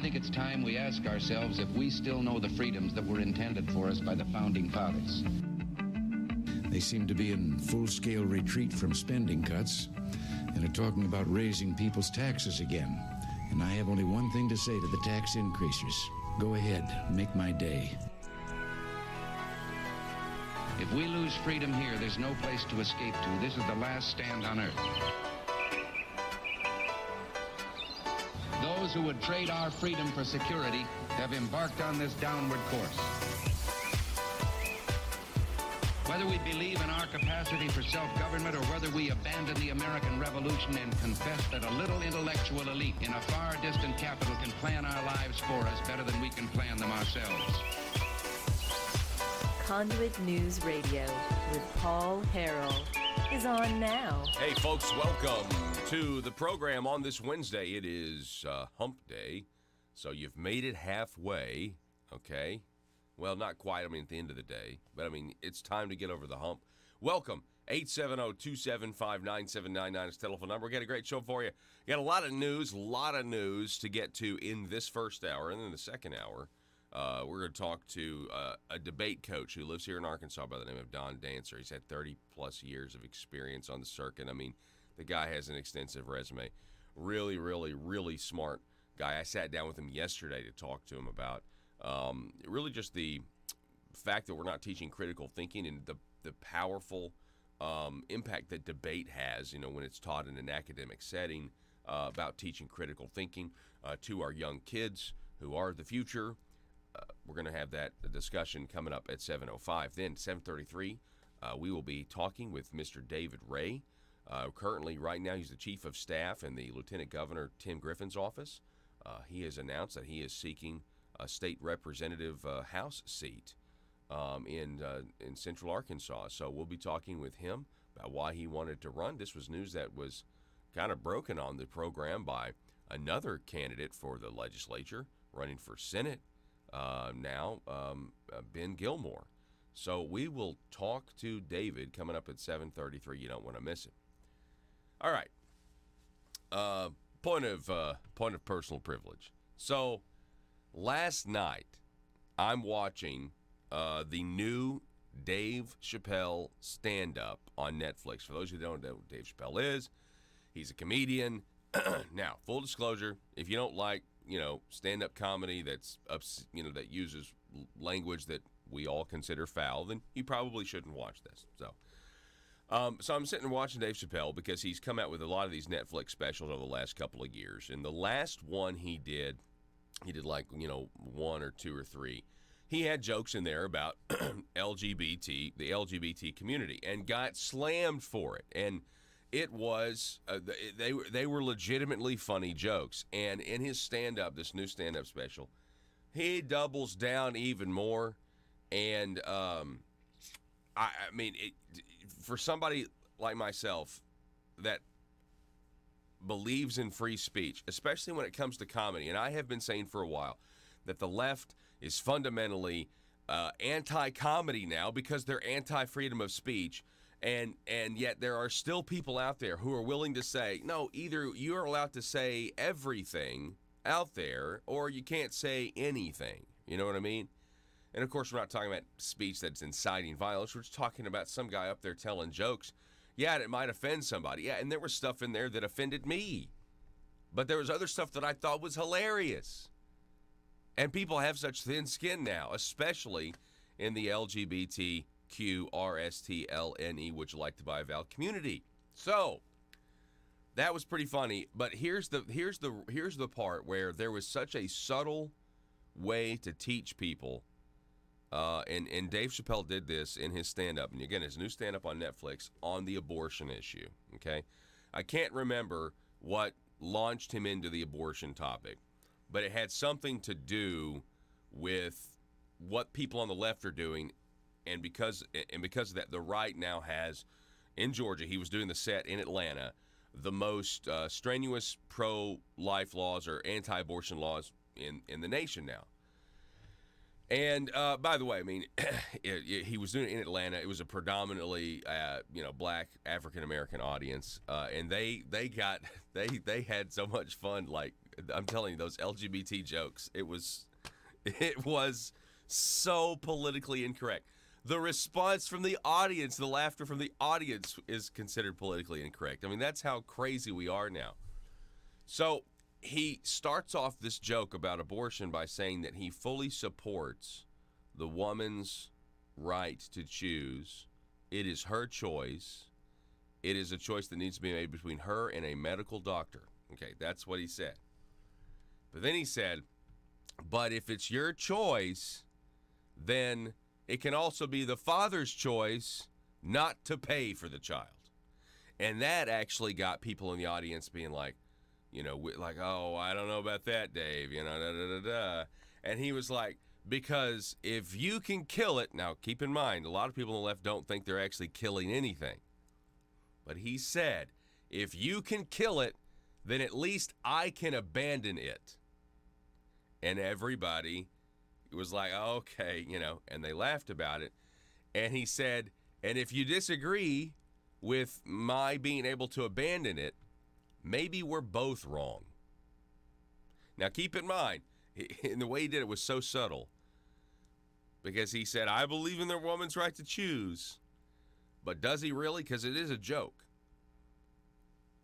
think it's time we ask ourselves if we still know the freedoms that were intended for us by the Founding Fathers. They seem to be in full-scale retreat from spending cuts and are talking about raising people's taxes again. And I have only one thing to say to the tax increasers. Go ahead, make my day. If we lose freedom here, there's no place to escape to. This is the last stand on earth. Those who would trade our freedom for security have embarked on this downward course. Whether we believe in our capacity for self-government or whether we abandon the American Revolution and confess that a little intellectual elite in a far distant capital can plan our lives for us better than we can plan them ourselves. Conduit News Radio with Paul Harrell is on now. Hey, folks, welcome to the program on this Wednesday. It is Hump Day, so you've made it halfway, okay? Well, not quite, at the end of the day, but, it's time to get over the hump. Welcome. 870-275-9799 is the telephone number. We got a great show for you. Got a lot of news to get to in this first hour, and then the second hour. We're going to talk to a debate coach who lives here in Arkansas by the name of Don Dancer. He's had 30-plus years of experience on the circuit. The guy has an extensive resume. Really, really, really smart guy. I sat down with him yesterday to talk to him about really just the fact that we're not teaching critical thinking and the powerful impact that debate has, when it's taught in an academic setting, about teaching critical thinking to our young kids who are the future. We're going to have that discussion coming up at 7:05. Then 7:33, we will be talking with Mr. David Ray. Currently, right now, he's the chief of staff in the Lieutenant Governor Tim Griffin's office. He has announced that he is seeking a state representative House seat in Central Arkansas. So we'll be talking with him about why he wanted to run. This was news that was kind of broken on the program by another candidate for the legislature running for Senate. Ben Gilmore. So we will talk to David coming up at 7:33. You don't want to miss it. All right. Point of personal privilege. So last night I'm watching the new Dave Chappelle stand-up on Netflix. For those who don't know who Dave Chappelle is, he's a comedian. Now, full disclosure, if you don't like stand-up comedy that uses language that we all consider foul, then you probably shouldn't watch this. So I'm sitting and watching Dave Chappelle because he's come out with a lot of these Netflix specials over the last couple of years. And the last one he did one or two or three. He had jokes in there about the LGBT community, and got slammed for it. And it was, they were legitimately funny jokes. And in his stand-up, this new stand-up special, he doubles down even more. And, for somebody like myself that believes in free speech, especially when it comes to comedy, and I have been saying for a while that the left is fundamentally anti-comedy now because they're anti-freedom of speech. And yet there are still people out there who are willing to say, no, either you're allowed to say everything out there or you can't say anything. You know what I mean? And, of course, we're not talking about speech that's inciting violence. We're just talking about some guy up there telling jokes. Yeah, and it might offend somebody. Yeah, and there was stuff in there that offended me. But there was other stuff that I thought was hilarious. And people have such thin skin now, especially in the LGBTQRSTLNE, would you like to buy a Val community. So that was pretty funny. But here's the part where there was such a subtle way to teach people. And Dave Chappelle did this in his stand-up. And again, his new stand-up on Netflix on the abortion issue. Okay, I can't remember what launched him into the abortion topic, but it had something to do with what people on the left are doing. And because of that, the right now has, in Georgia, he was doing the set in Atlanta, the most strenuous pro-life laws or anti-abortion laws in the nation now. And by the way, he was doing it in Atlanta. It was a predominantly black African American audience, and they had so much fun, like I'm telling you, those LGBT jokes, it was so politically incorrect. The response from the audience, the laughter from the audience is considered politically incorrect. I mean, that's how crazy we are now. So he starts off this joke about abortion by saying that he fully supports the woman's right to choose. It is her choice. It is a choice that needs to be made between her and a medical doctor. Okay, that's what he said. But then he said, but if it's your choice, then it can also be the father's choice not to pay for the child. And that actually got people in the audience being like, like, oh, I don't know about that, Dave, da-da-da-da. And he was like, because if you can kill it, now keep in mind, a lot of people on the left don't think they're actually killing anything. But he said, if you can kill it, then at least I can abandon it. And everybody was like, okay, and they laughed about it. And he said, and if you disagree with my being able to abandon it, maybe we're both wrong. Now, keep in mind, and the way he did it was so subtle, because he said, I believe in the woman's right to choose. But does he really? Because it is a joke.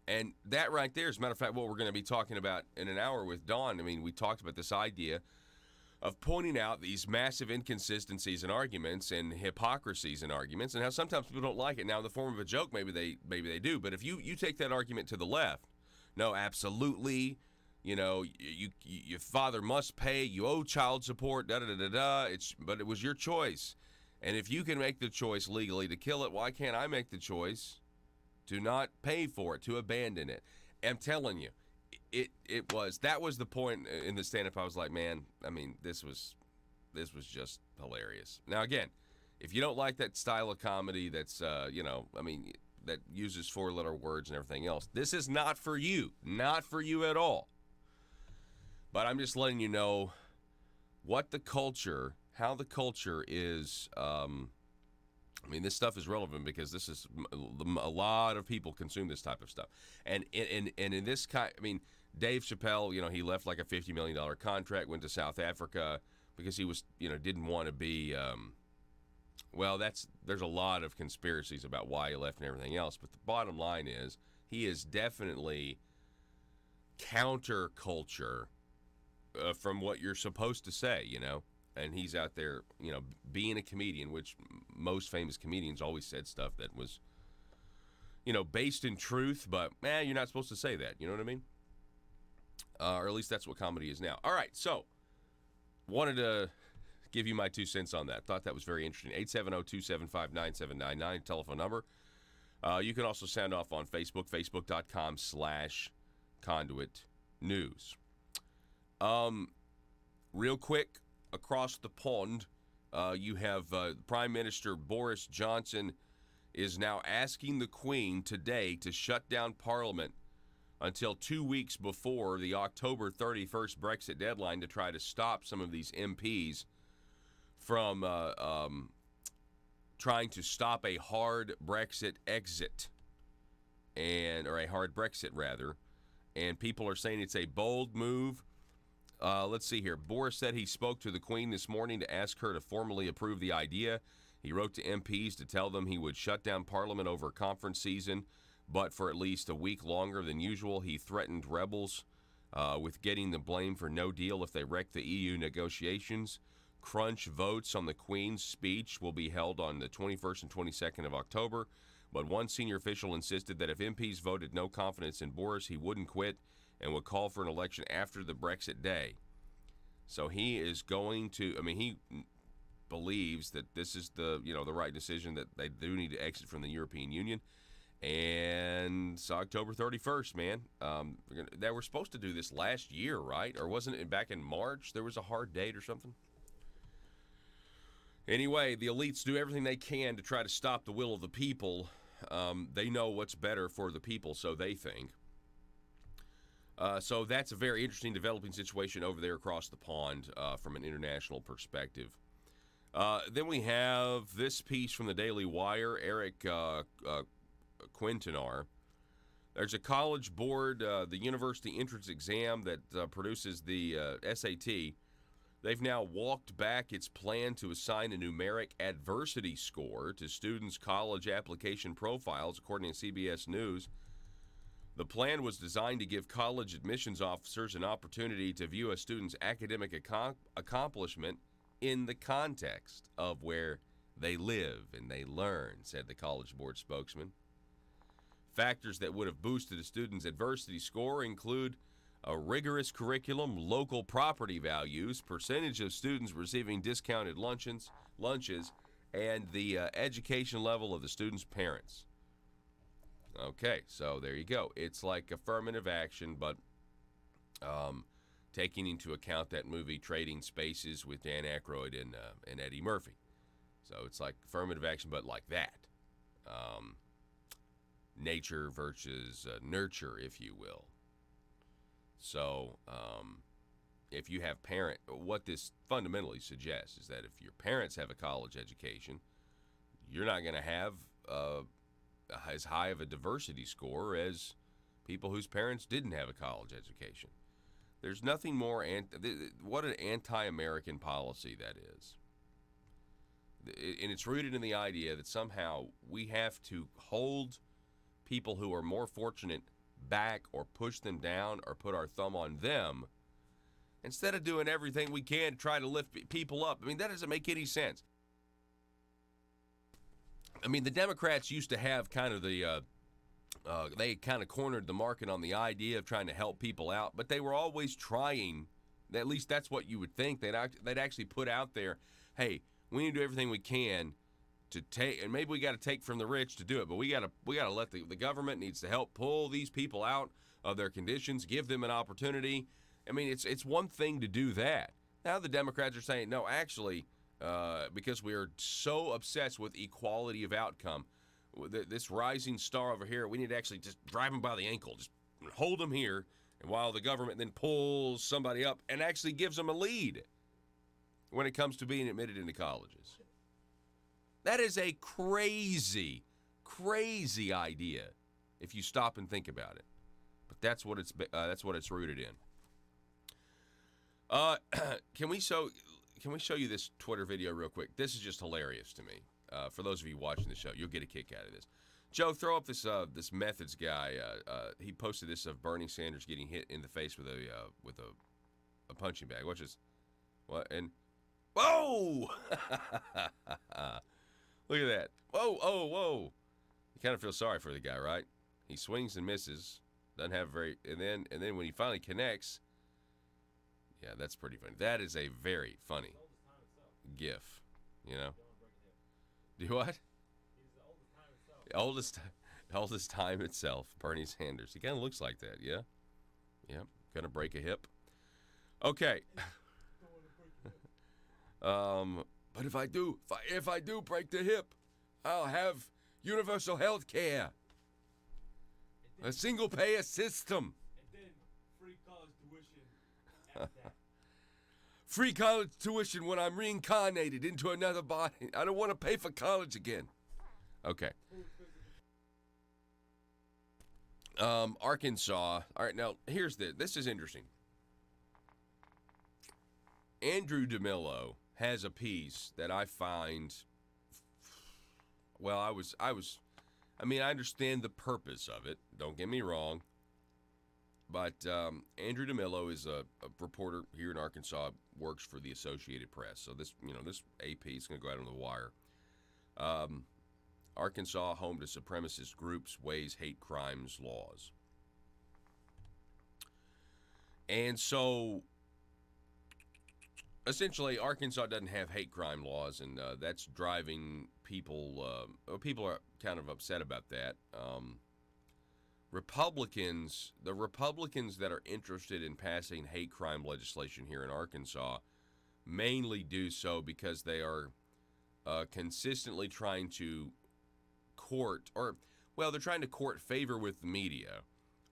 And that right there is, as a matter of fact, what we're going to be talking about in an hour with Dawn. I mean, we talked about this idea of pointing out these massive inconsistencies in arguments and hypocrisies in arguments, and how sometimes people don't like it. Now, in the form of a joke, maybe they do. But if you take that argument to the left, no, absolutely, your father must pay, you owe child support, da-da-da-da-da, but it was your choice. And if you can make the choice legally to kill it, why can't I make the choice to not pay for it, to abandon it? I'm telling you, that was the point in the stand-up. I was like, man, I mean, this was just hilarious. Now, again, if you don't like that style of comedy that's, that uses four-letter words and everything else, this is not for you. Not for you at all. But I'm just letting you know how the culture is. This stuff is relevant because this is a lot of people consume this type of stuff. And in this kind, Dave Chappelle, he left like a $50 million contract, went to South Africa because he was, didn't want to be. There's a lot of conspiracies about why he left and everything else. But the bottom line is he is definitely counterculture from what you're supposed to say, and he's out there, being a comedian, which most famous comedians always said stuff that was, based in truth, but, you're not supposed to say that, you know what I mean? Or at least that's what comedy is now. All right, so, wanted to give you my 2 cents on that. Thought that was very interesting. 870-275-9799, telephone number. You can also sound off on Facebook, facebook.com/Conduit News. Real quick, across the pond, you have Prime Minister Boris Johnson is now asking the Queen today to shut down Parliament until 2 weeks before the October 31st Brexit deadline to try to stop some of these MPs from trying to stop a hard Brexit exit, or a hard Brexit, rather. And people are saying it's a bold move. Let's see here. Boris said he spoke to the Queen this morning to ask her to formally approve the idea. He wrote to MPs to tell them he would shut down Parliament over conference season, but for at least a week longer than usual. He threatened rebels with getting the blame for no deal if they wreck the EU negotiations. Crunch votes on the Queen's speech will be held on the 21st and 22nd of October, but one senior official insisted that if MPs voted no confidence in Boris, he wouldn't quit and would call for an election after the Brexit day. So he is going to, he believes that this is the right decision, that they do need to exit from the European Union. And it's October 31st, man. They were supposed to do this last year, right? Or wasn't it back in March? There was a hard date or something. Anyway, the elites do everything they can to try to stop the will of the people. They know what's better for the people, so they think. So that's a very interesting developing situation over there across the pond from an international perspective. Then we have this piece from the Daily Wire, Eric Quintanar. There's a college board, the university entrance exam that produces the SAT. They've now walked back its plan to assign a numeric adversity score to students' college application profiles, according to CBS News. The plan was designed to give college admissions officers an opportunity to view a student's academic accomplishment in the context of where they live and they learn, said the College Board spokesman. Factors that would have boosted a student's adversity score include a rigorous curriculum, local property values, percentage of students receiving discounted lunches, and the education level of the student's parents. Okay, so there you go. It's like affirmative action, but taking into account that movie Trading Spaces with Dan Aykroyd and Eddie Murphy. So it's like affirmative action, but like that. Nature versus nurture, if you will. So if you have what this fundamentally suggests is that if your parents have a college education, you're not going to have as high of a diversity score as people whose parents didn't have a college education. There's nothing more, what an anti-American policy that is. And it's rooted in the idea that somehow we have to hold people who are more fortunate back or push them down or put our thumb on them instead of doing everything we can to try to lift people up. I mean, that doesn't make any sense. I mean, the Democrats used to have kind of they kind of cornered the market on the idea of trying to help people out, but they were always trying, at least that's what you would think, they'd actually put out there, hey, we need to do everything we can to take, and maybe we got to take from the rich to do it, but we got to let the government needs to help pull these people out of their conditions, give them an opportunity. I mean, it's one thing to do that. Now the Democrats are saying, no, actually, because we are so obsessed with equality of outcome, this rising star over here, we need to actually just drive him by the ankle, just hold him here, and while the government then pulls somebody up and actually gives them a lead when it comes to being admitted into colleges. That is a crazy, crazy idea if you stop and think about it. But that's what it's rooted in. Can we show you this Twitter video real quick? This is just hilarious to me. For those of you watching the show, you'll get a kick out of this. Joe, throw up this Methods guy. He posted this of Bernie Sanders getting hit in the face with a punching bag. Watch this. What? And whoa! Look at that. Whoa, oh, whoa. You kind of feel sorry for the guy, right? He swings and misses. Doesn't have and then when he finally connects, yeah, that's pretty funny. That is a very funny gif, you know? Do what? Oldest time itself, Bernie Sanders. He kind of looks like that, yeah? Yeah, gonna break a hip. Okay. But if I do break the hip, I'll have universal health care, a single-payer system. And then free college tuition after that. Free college tuition when I'm reincarnated into another body. I don't want to pay for college again. Okay. Arkansas. All right, now here's this is interesting. Andrew DeMillo has a piece that I find, well, I mean, I understand the purpose of it. Don't get me wrong. But Andrew DeMillo is a reporter here in Arkansas, works for the Associated Press. So this AP is going to go out on the wire. Arkansas, home to supremacist groups, weighs hate crimes laws. And so essentially, Arkansas doesn't have hate crime laws, and that's driving people. People are kind of upset about that. The Republicans that are interested in passing hate crime legislation here in Arkansas mainly do so because they are consistently trying to they're trying to court favor with the media,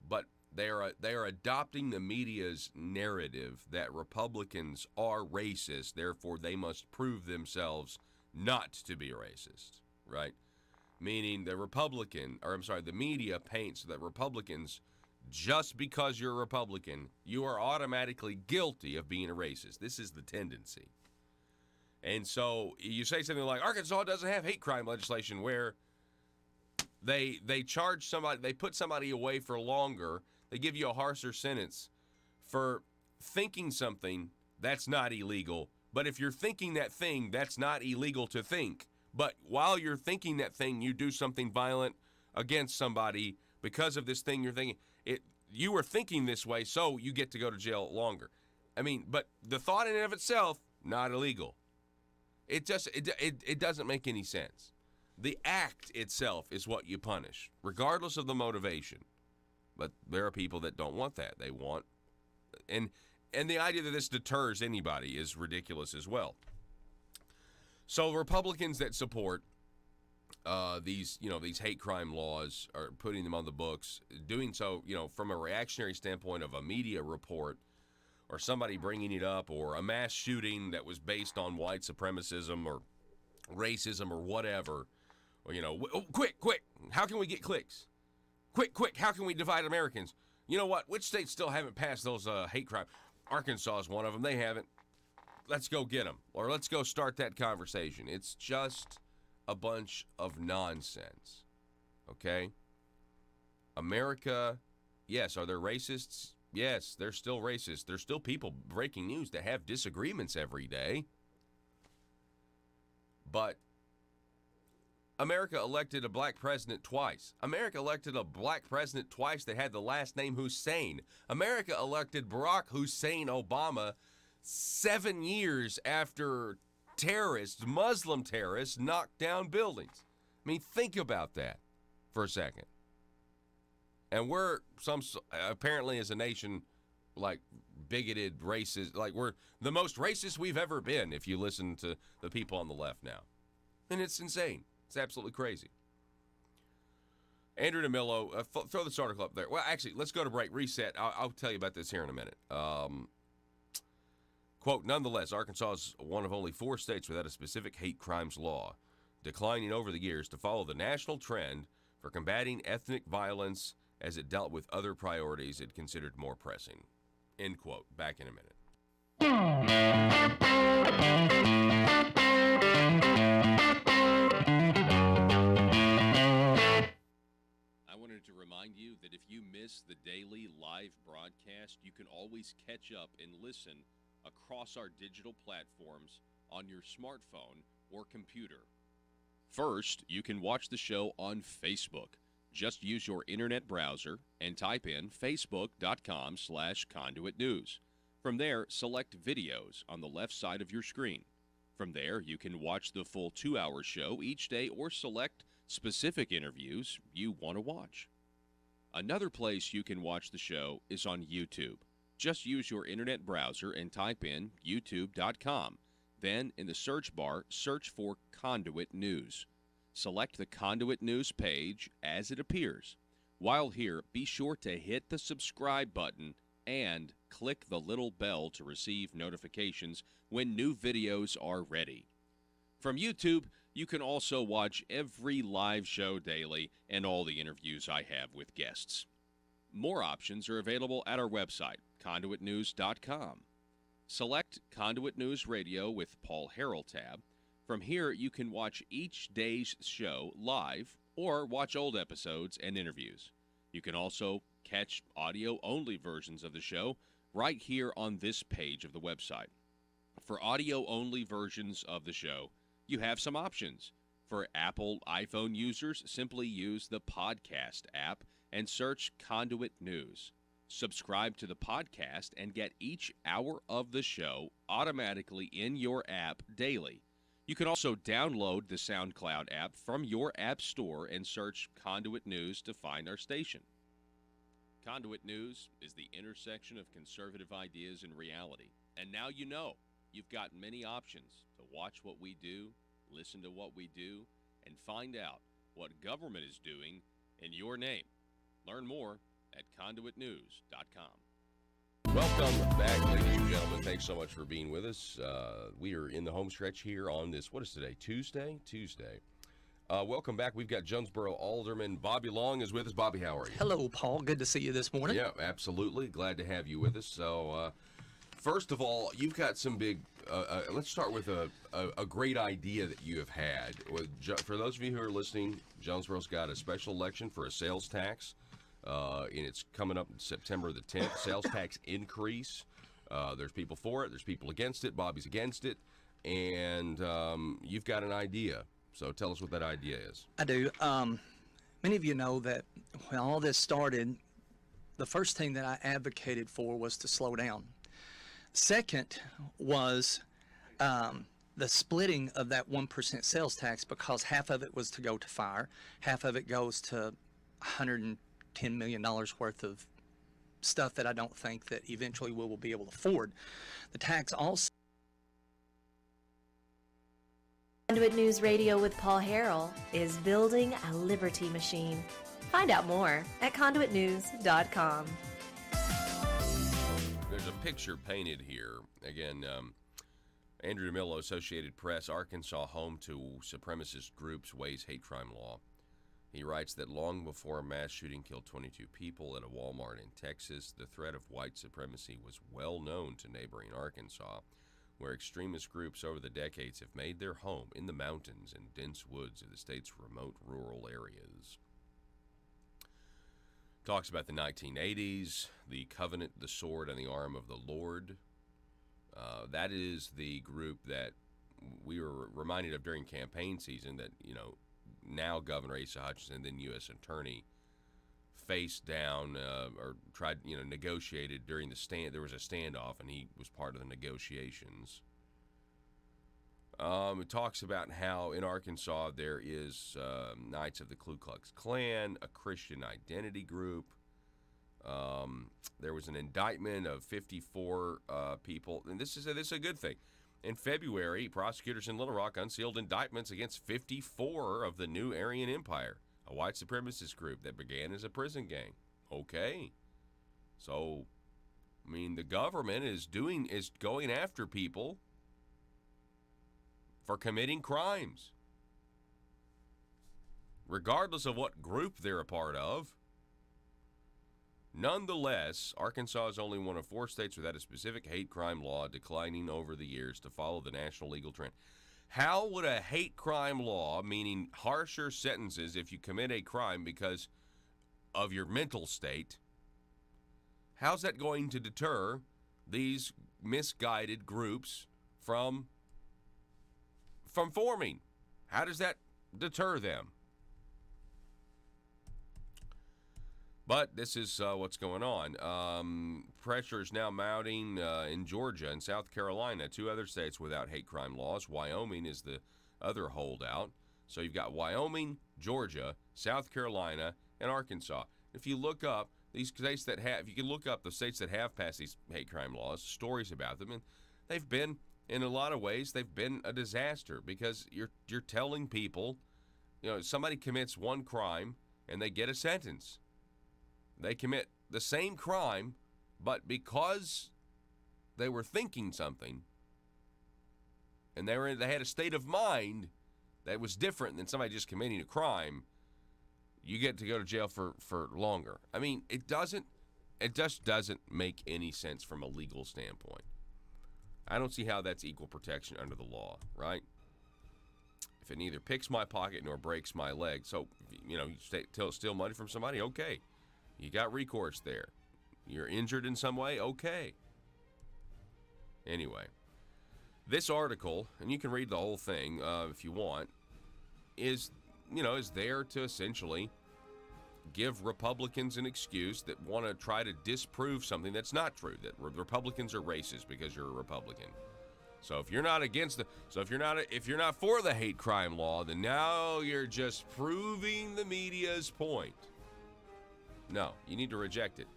but they are adopting the media's narrative that Republicans are racist, therefore they must prove themselves not to be racist, right? meaning the media paints that Republicans, just because you're a Republican, you are automatically guilty of being a racist. This is the tendency. And so you say something like, Arkansas doesn't have hate crime legislation, where they charge somebody, they put somebody away for longer, they give you a harsher sentence for thinking something that's not illegal. But if you're thinking that thing, that's not illegal to think. But while you're thinking that thing, you do something violent against somebody because of this thing you're thinking. You were thinking this way, so you get to go to jail longer. I mean, but the thought in and of itself, not illegal. It doesn't make any sense. The act itself is what you punish, regardless of the motivation. But there are people that don't want that. They want, and the idea that this deters anybody is ridiculous as well. So Republicans that support these hate crime laws, are putting them on the books, doing so, from a reactionary standpoint of a media report or somebody bringing it up, or a mass shooting that was based on white supremacism or racism or whatever. Or, quick, how can we get clicks? Quick, how can we divide Americans? You know what? Which states still haven't passed those hate crime? Arkansas is one of them. They haven't. Let's go get them, or let's go start that conversation. It's just a bunch of nonsense, okay? America, yes, are there racists? Yes, they're still racist. There's still people breaking news that have disagreements every day. But America elected a black president twice. America elected a black president twice that had the last name Hussein. America elected Barack Hussein Obama 7 years after Muslim terrorists, knocked down buildings. I mean, think about that for a second. And we're apparently as a nation, like bigoted, racist, like we're the most racist we've ever been if you listen to the people on the left now. And it's insane. It's absolutely crazy. Andrew DeMillo, throw this article up there. Well, actually, let's go to break, reset. I'll tell you about this here in a minute. Quote, nonetheless, Arkansas is one of only 4 states without a specific hate crimes law, declining over the years to follow the national trend for combating ethnic violence as it dealt with other priorities it considered more pressing. End quote. Back in a minute. I wanted to remind you that if you miss the daily live broadcast, you can always catch up and listen across our digital platforms on your smartphone or computer. First, you can watch the show on Facebook. Just use your internet browser and type in facebook.com/Conduit News. From there, select videos on the left side of your screen. From there, you can watch the full 2-hour show each day or select specific interviews you want to watch. Another place you can watch the show is on YouTube. Just use your internet browser and type in youtube.com. Then, in the search bar, search for Conduit News. Select the Conduit News page as it appears. While here, be sure to hit the subscribe button and click the little bell to receive notifications when new videos are ready. From YouTube, you can also watch every live show daily and all the interviews I have with guests. More options are available at our website, conduitnews.com. Select Conduit News Radio with Paul Harrell tab. From here, you can watch each day's show live or watch old episodes and interviews. You can also catch audio-only versions of the show right here on this page of the website. For audio-only versions of the show, you have some options. For Apple iPhone users, simply use the podcast app and search Conduit News. Subscribe to the podcast and get each hour of the show automatically in your app daily. You can also download the SoundCloud app from your app store and search Conduit News to find our station. Conduit News is the intersection of conservative ideas and reality. And now you know. You've got many options to watch what we do, listen to what we do, and find out what government is doing in your name. Learn more at conduitnews.com. Welcome back, ladies and gentlemen. Thanks so much for being with us. We are in the home stretch here on this, what is today, Tuesday? Welcome back. We've got Jonesboro Alderman Bobby Long is with us. Bobby, how are you? Hello, Paul. Good to see you this morning. Yeah, absolutely. Glad to have you with us. So, first of all, you've got some big. Let's start with a great idea that you have had. For those of you who are listening, Jonesboro's got a special election for a sales tax, and it's coming up September the 10th. Sales tax increase. There's people for it. There's people against it. Bobby's against it, and you've got an idea. So tell us what that idea is. I do. Many of you know that when all this started, the first thing that I advocated for was to slow down. Second was the splitting of that 1% sales tax, because half of it was to go to fire, half of it goes to $110 million worth of stuff that I don't think that eventually we will be able to afford. The tax also. Conduit News Radio with Paul Harrell is building a liberty machine. Find out more at conduitnews.com. There's a picture painted here. Again, Andrew DeMillo, Associated Press, Arkansas, home to supremacist groups, weighs hate crime law. He writes that long before a mass shooting killed 22 people at a Walmart in Texas, the threat of white supremacy was well known to neighboring Arkansas, where extremist groups over the decades have made their home in the mountains and dense woods of the state's remote rural areas. Talks about the 1980s, the Covenant, the Sword, and the Arm of the Lord. That is the group that we were reminded of during campaign season that, now Governor Asa Hutchinson, then U.S. Attorney, faced down or tried, negotiated during the stand. There was a standoff, and he was part of the negotiations. It talks about how in Arkansas there is Knights of the Ku Klux Klan, a Christian identity group. There was an indictment of 54 people, and this is a good thing. In February, prosecutors in Little Rock unsealed indictments against 54 of the New Aryan Empire, a white supremacist group that began as a prison gang. Okay. So, the government is going after people for committing crimes, regardless of what group they're a part of. Nonetheless, Arkansas is only one of 4 states without a specific hate crime law, declining over the years to follow the national legal trend. How would a hate crime law, meaning harsher sentences if you commit a crime because of your mental state, how's that going to deter these misguided groups from forming? How does that deter them? But this is what's going on. Pressure is now mounting in Georgia and South Carolina, 2 other states without hate crime laws. Wyoming is the other holdout. So you've got Wyoming, Georgia, South Carolina, and Arkansas. If you look up these states that have, if you can look up the states that have passed these hate crime laws, stories about them, and they've been, in a lot of ways, they've been a disaster, because you're telling people, somebody commits one crime and they get a sentence. They commit the same crime, but because they were thinking something and they had a state of mind that was different than somebody just committing a crime, you get to go to jail for longer. It just doesn't make any sense from a legal standpoint. I don't see how that's equal protection under the law, right? If it neither picks my pocket nor breaks my leg, so, you steal money from somebody, okay. You got recourse there. You're injured in some way? Okay. Anyway, this article, and you can read the whole thing if you want, is there to essentially give Republicans an excuse that want to try to disprove something that's not true, that Republicans are racist because you're a Republican. So if you're not if you're not for the hate crime law, then now you're just proving the media's point. No, you need to reject it.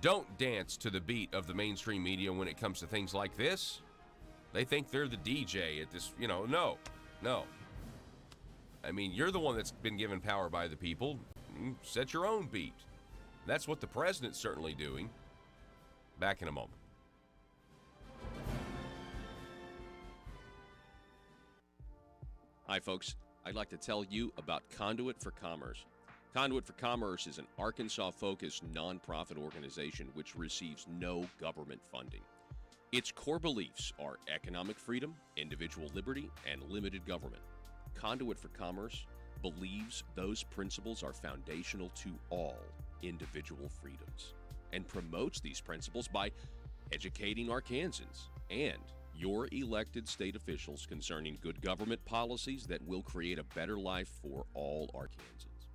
Don't dance to the beat of the mainstream media when it comes to things like this. They think they're the DJ at this, no. You're the one that's been given power by the people. Set your own beat. That's what the president's certainly doing. Back in a moment. Hi, folks. I'd like to tell you about Conduit for Commerce. Conduit for Commerce is an Arkansas-focused nonprofit organization which receives no government funding. Its core beliefs are economic freedom, individual liberty, and limited government. Conduit for Commerce believes those principles are foundational to all individual freedoms and promotes these principles by educating Arkansans and your elected state officials concerning good government policies that will create a better life for all Arkansans.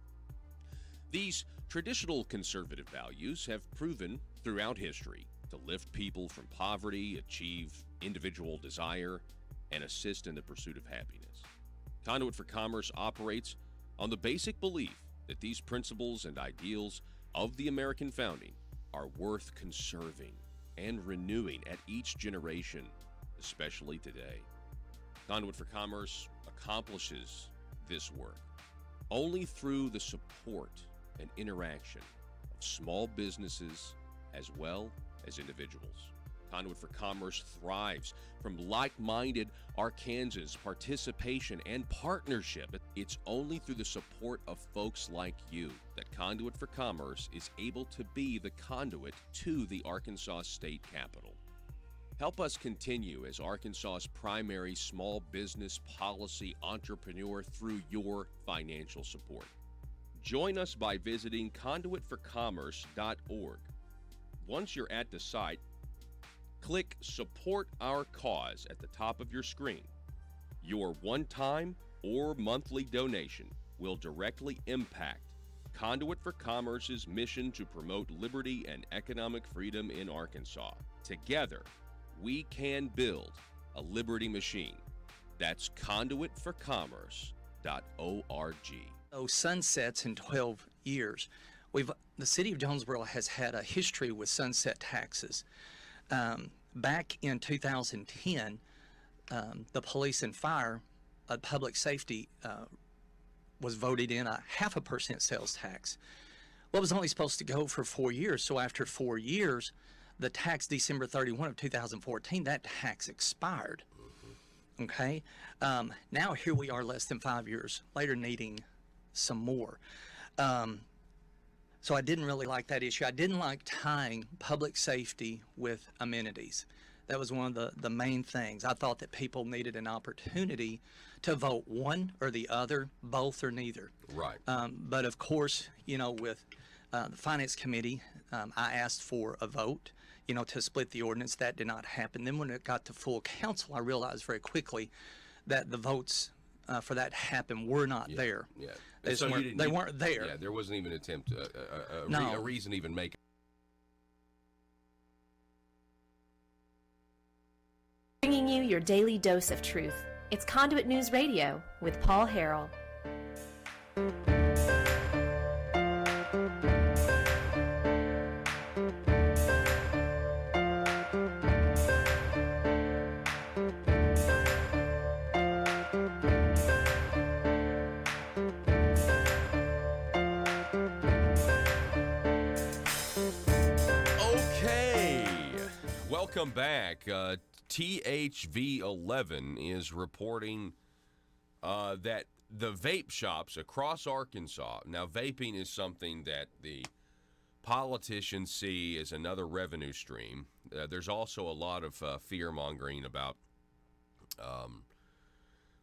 These traditional conservative values have proven throughout history to lift people from poverty, achieve individual desire, and assist in the pursuit of happiness. Conduit for Commerce operates on the basic belief that these principles and ideals of the American founding are worth conserving and renewing at each generation, especially today. Conduit for Commerce accomplishes this work only through the support and interaction of small businesses as well as individuals. Conduit for Commerce thrives from like-minded Arkansans' participation and partnership. It's only through the support of folks like you that Conduit for Commerce is able to be the conduit to the Arkansas State Capitol. Help us continue as Arkansas's primary small business policy entrepreneur through your financial support. Join us by visiting conduitforcommerce.org. Once you're at the site, click Support Our Cause at the top of your screen. Your one-time or monthly donation will directly impact Conduit for Commerce's mission to promote liberty and economic freedom in Arkansas. Together, we can build a liberty machine. That's conduitforcommerce.org. So sunsets in 12 years. The city of Jonesboro has had a history with sunset taxes. Back in 2010, the police and fire, public safety, was voted in a 0.5% sales tax. Well, it was only supposed to go for 4 years. So after 4 years, the tax December 31 of 2014, that tax expired. Okay. Now here we are less than 5 years later needing some more. So I didn't really like that issue. I didn't like tying public safety with amenities. That was one of the main things. I thought that people needed an opportunity to vote one or the other, both or neither. Right. But of course, with the Finance Committee, I asked for a vote, to split the ordinance. That did not happen. Then when it got to full council, I realized very quickly that the votes for that to happen were not there. Yeah. They weren't there. Yeah, there wasn't even an attempt, No. a reason to even make it. Bringing you your daily dose of truth. It's Conduit News Radio with Paul Harrell. Welcome back. THV11 is reporting that the vape shops across Arkansas, now vaping is something that the politicians see as another revenue stream. There's also a lot of fear-mongering about,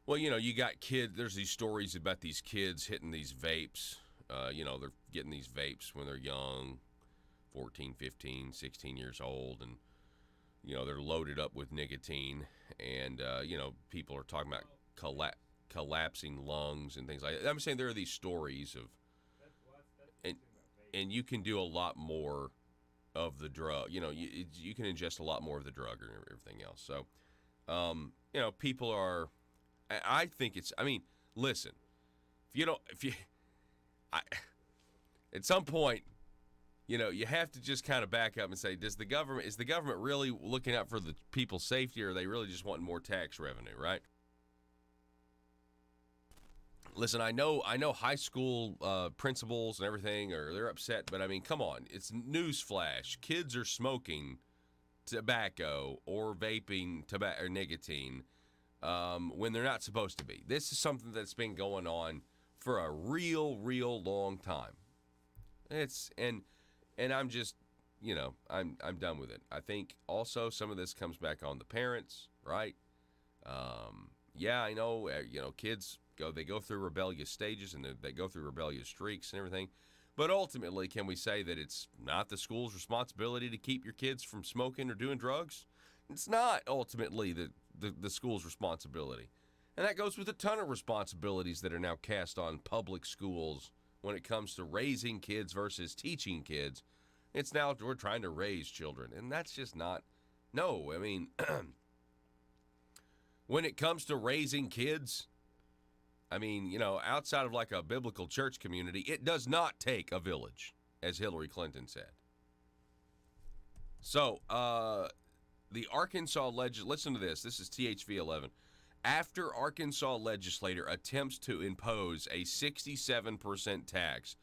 you got kids, there's these stories about these kids hitting these vapes. They're getting these vapes when they're young, 14, 15, 16 years old, and they're loaded up with nicotine, and, people are talking about collapsing lungs and things like that. I'm saying there are these stories of, and you can do a lot more of the drug. You can ingest a lot more of the drug and everything else. So, people are, I think it's, listen, at some point, you have to just kind of back up and say, is the government really looking out for the people's safety, or are they really just wanting more tax revenue, right? Listen, I know high school principals and everything they're upset, but come on, it's newsflash. Kids are smoking tobacco or vaping tobacco or nicotine when they're not supposed to be. This is something that's been going on for a real long time. And I'm just, I'm done with it. I think also some of this comes back on the parents, right? Yeah, I know, kids go through rebellious stages and they go through rebellious streaks and everything. But ultimately, can we say that it's not the school's responsibility to keep your kids from smoking or doing drugs? It's not ultimately the school's responsibility. And that goes with a ton of responsibilities that are now cast on public schools when it comes to raising kids versus teaching kids. It's now we're trying to raise children, and that's just not. No, I mean, when it comes to raising kids, I mean, outside of like a biblical church community, it does not take a village, as Hillary Clinton said. So, the Arkansas listen to this. This is THV 11. After Arkansas legislator attempts to impose a 67% tax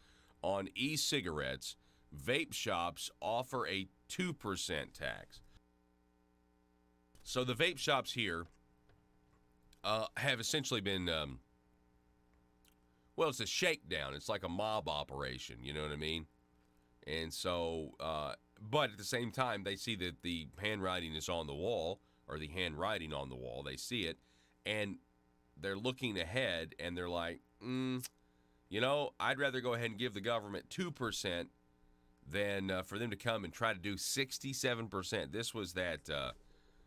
on e-cigarettes, vape shops offer a 2% tax. So the vape shops here have essentially been, it's a shakedown. It's like a mob operation, you know what I mean? And so, but at the same time, they see that the handwriting is on the wall, or the handwriting on the wall. They see it, and they're looking ahead, and they're like, I'd rather go ahead and give the government 2% than for them to come and try to do 67%. This was that,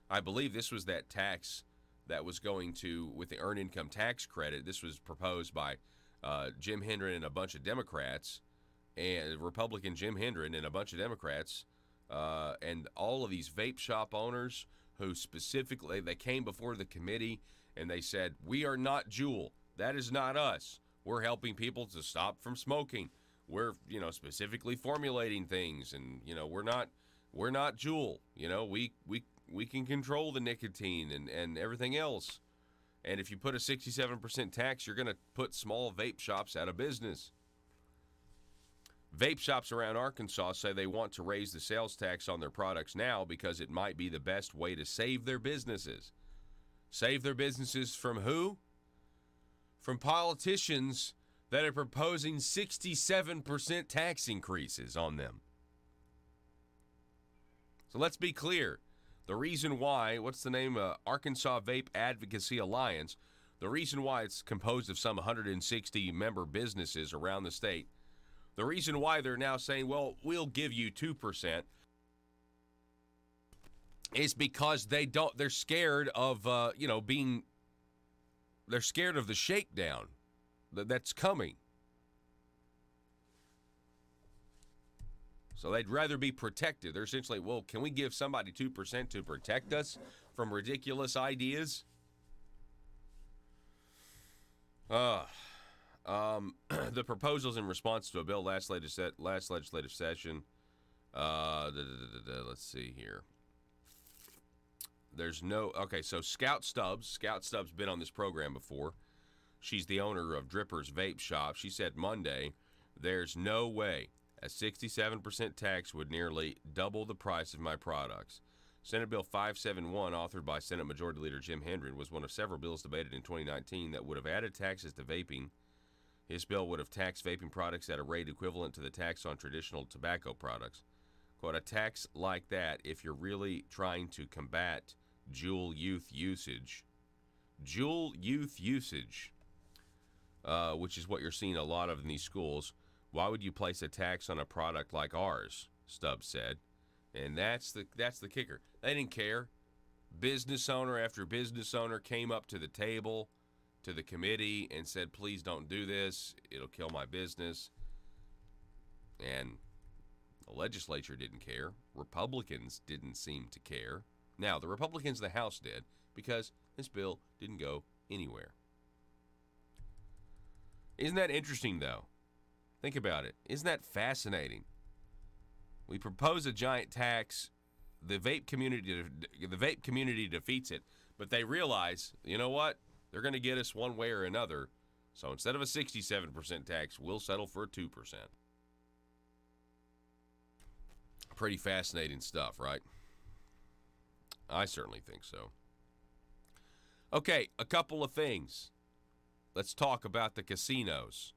I believe this was that tax that was going to, with the earned income tax credit. This was proposed by Jim Hendren and a bunch of Democrats, and Republican Jim Hendren and a bunch of Democrats, and all of these vape shop owners who specifically, they came before the committee and they said, we are not Juul. That is not us. We're helping people to stop from smoking. We're, specifically formulating things, and, we're not Juul. We can control the nicotine and everything else. And if you put a 67% tax, you're going to put small vape shops out of business. Vape shops around Arkansas say they want to raise the sales tax on their products now because it might be the best way to save their businesses. Save their businesses from who? From politicians that are proposing 67% tax increases on them. So let's be clear. The reason why, what's the name? Arkansas Vape Advocacy Alliance. The reason why it's composed of some 160 member businesses around the state. The reason why they're now saying, well, we'll give you 2% is because they're scared of, they're scared of the shakedown that's coming. So they'd rather be protected. They're essentially, well, can we give somebody 2% to protect us from ridiculous ideas? The proposals in response to a bill last legislative session. Let's see here. So Scout Stubbs been on this program before. She's the owner of Dripper's Vape Shop. She said Monday, there's no way a 67% tax would nearly double the price of my products. Senate Bill 571, authored by Senate Majority Leader Jim Hendren, was one of several bills debated in 2019 that would have added taxes to vaping. His bill would have taxed vaping products at a rate equivalent to the tax on traditional tobacco products. Quote, a tax like that, if you're really trying to combat Juul youth usage, which is what you're seeing a lot of in these schools, why would you place a tax on a product like ours? Stubbs said. And that's the kicker. They didn't care. Business owner after business owner came up to the table, to the committee, and said, please don't do this. It'll kill my business. And the legislature didn't care. Republicans didn't seem to care. Now, the Republicans in the House did, because this bill didn't go anywhere. Isn't that interesting, though? Think about it. Isn't that fascinating? We propose a giant tax. The vape community defeats it, but they realize, you know what? They're going to get us one way or another. So instead of a 67% tax, we'll settle for a 2%. Pretty fascinating stuff, right? I certainly think so. Okay, a couple of things. Let's talk about the casinos.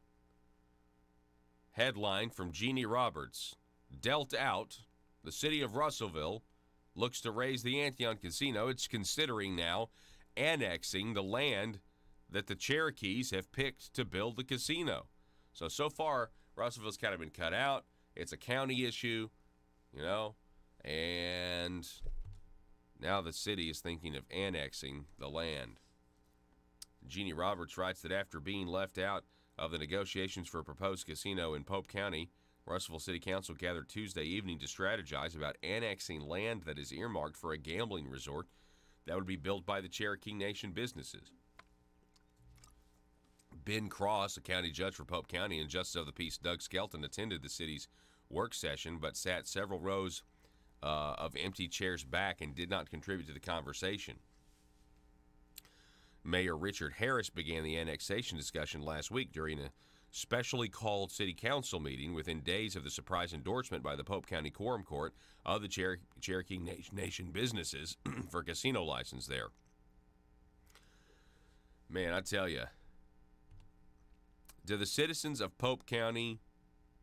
Headline from Jeannie Roberts. Dealt out, the city of Russellville looks to raise the ante on casino. It's considering now annexing the land that the Cherokees have picked to build the casino. So far, Russellville's kind of been cut out. It's a county issue, and now the city is thinking of annexing the land. Jeannie Roberts writes that after being left out of the negotiations for a proposed casino in Pope County, Russellville City Council gathered Tuesday evening to strategize about annexing land that is earmarked for a gambling resort that would be built by the Cherokee Nation businesses. Ben Cross, a county judge for Pope County, and Justice of the Peace Doug Skelton attended the city's work session but sat several rows of empty chairs back and did not contribute to the conversation. Mayor Richard Harris began the annexation discussion last week during a specially called city council meeting within days of the surprise endorsement by the Pope County Quorum Court of the Cherokee Nation businesses for casino license there. Man, I tell you, do the citizens of Pope County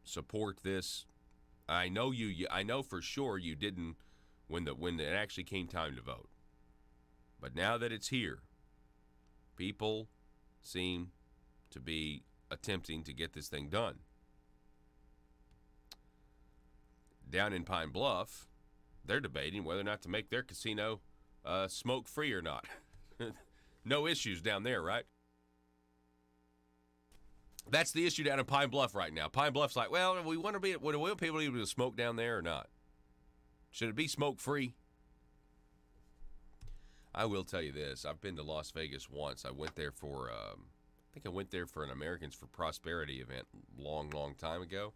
support this? I know I know for sure you didn't when it actually came time to vote. But now that it's here, people seem to be attempting to get this thing done. Down in Pine Bluff, they're debating whether or not to make their casino smoke-free or not. No issues down there, right? That's the issue down in Pine Bluff right now. Pine Bluff's like, well, we want people to be able to smoke down there or not? Should it be smoke-free? I will tell you this. I've been to Las Vegas once. I went there for, an Americans for Prosperity event long, long time ago.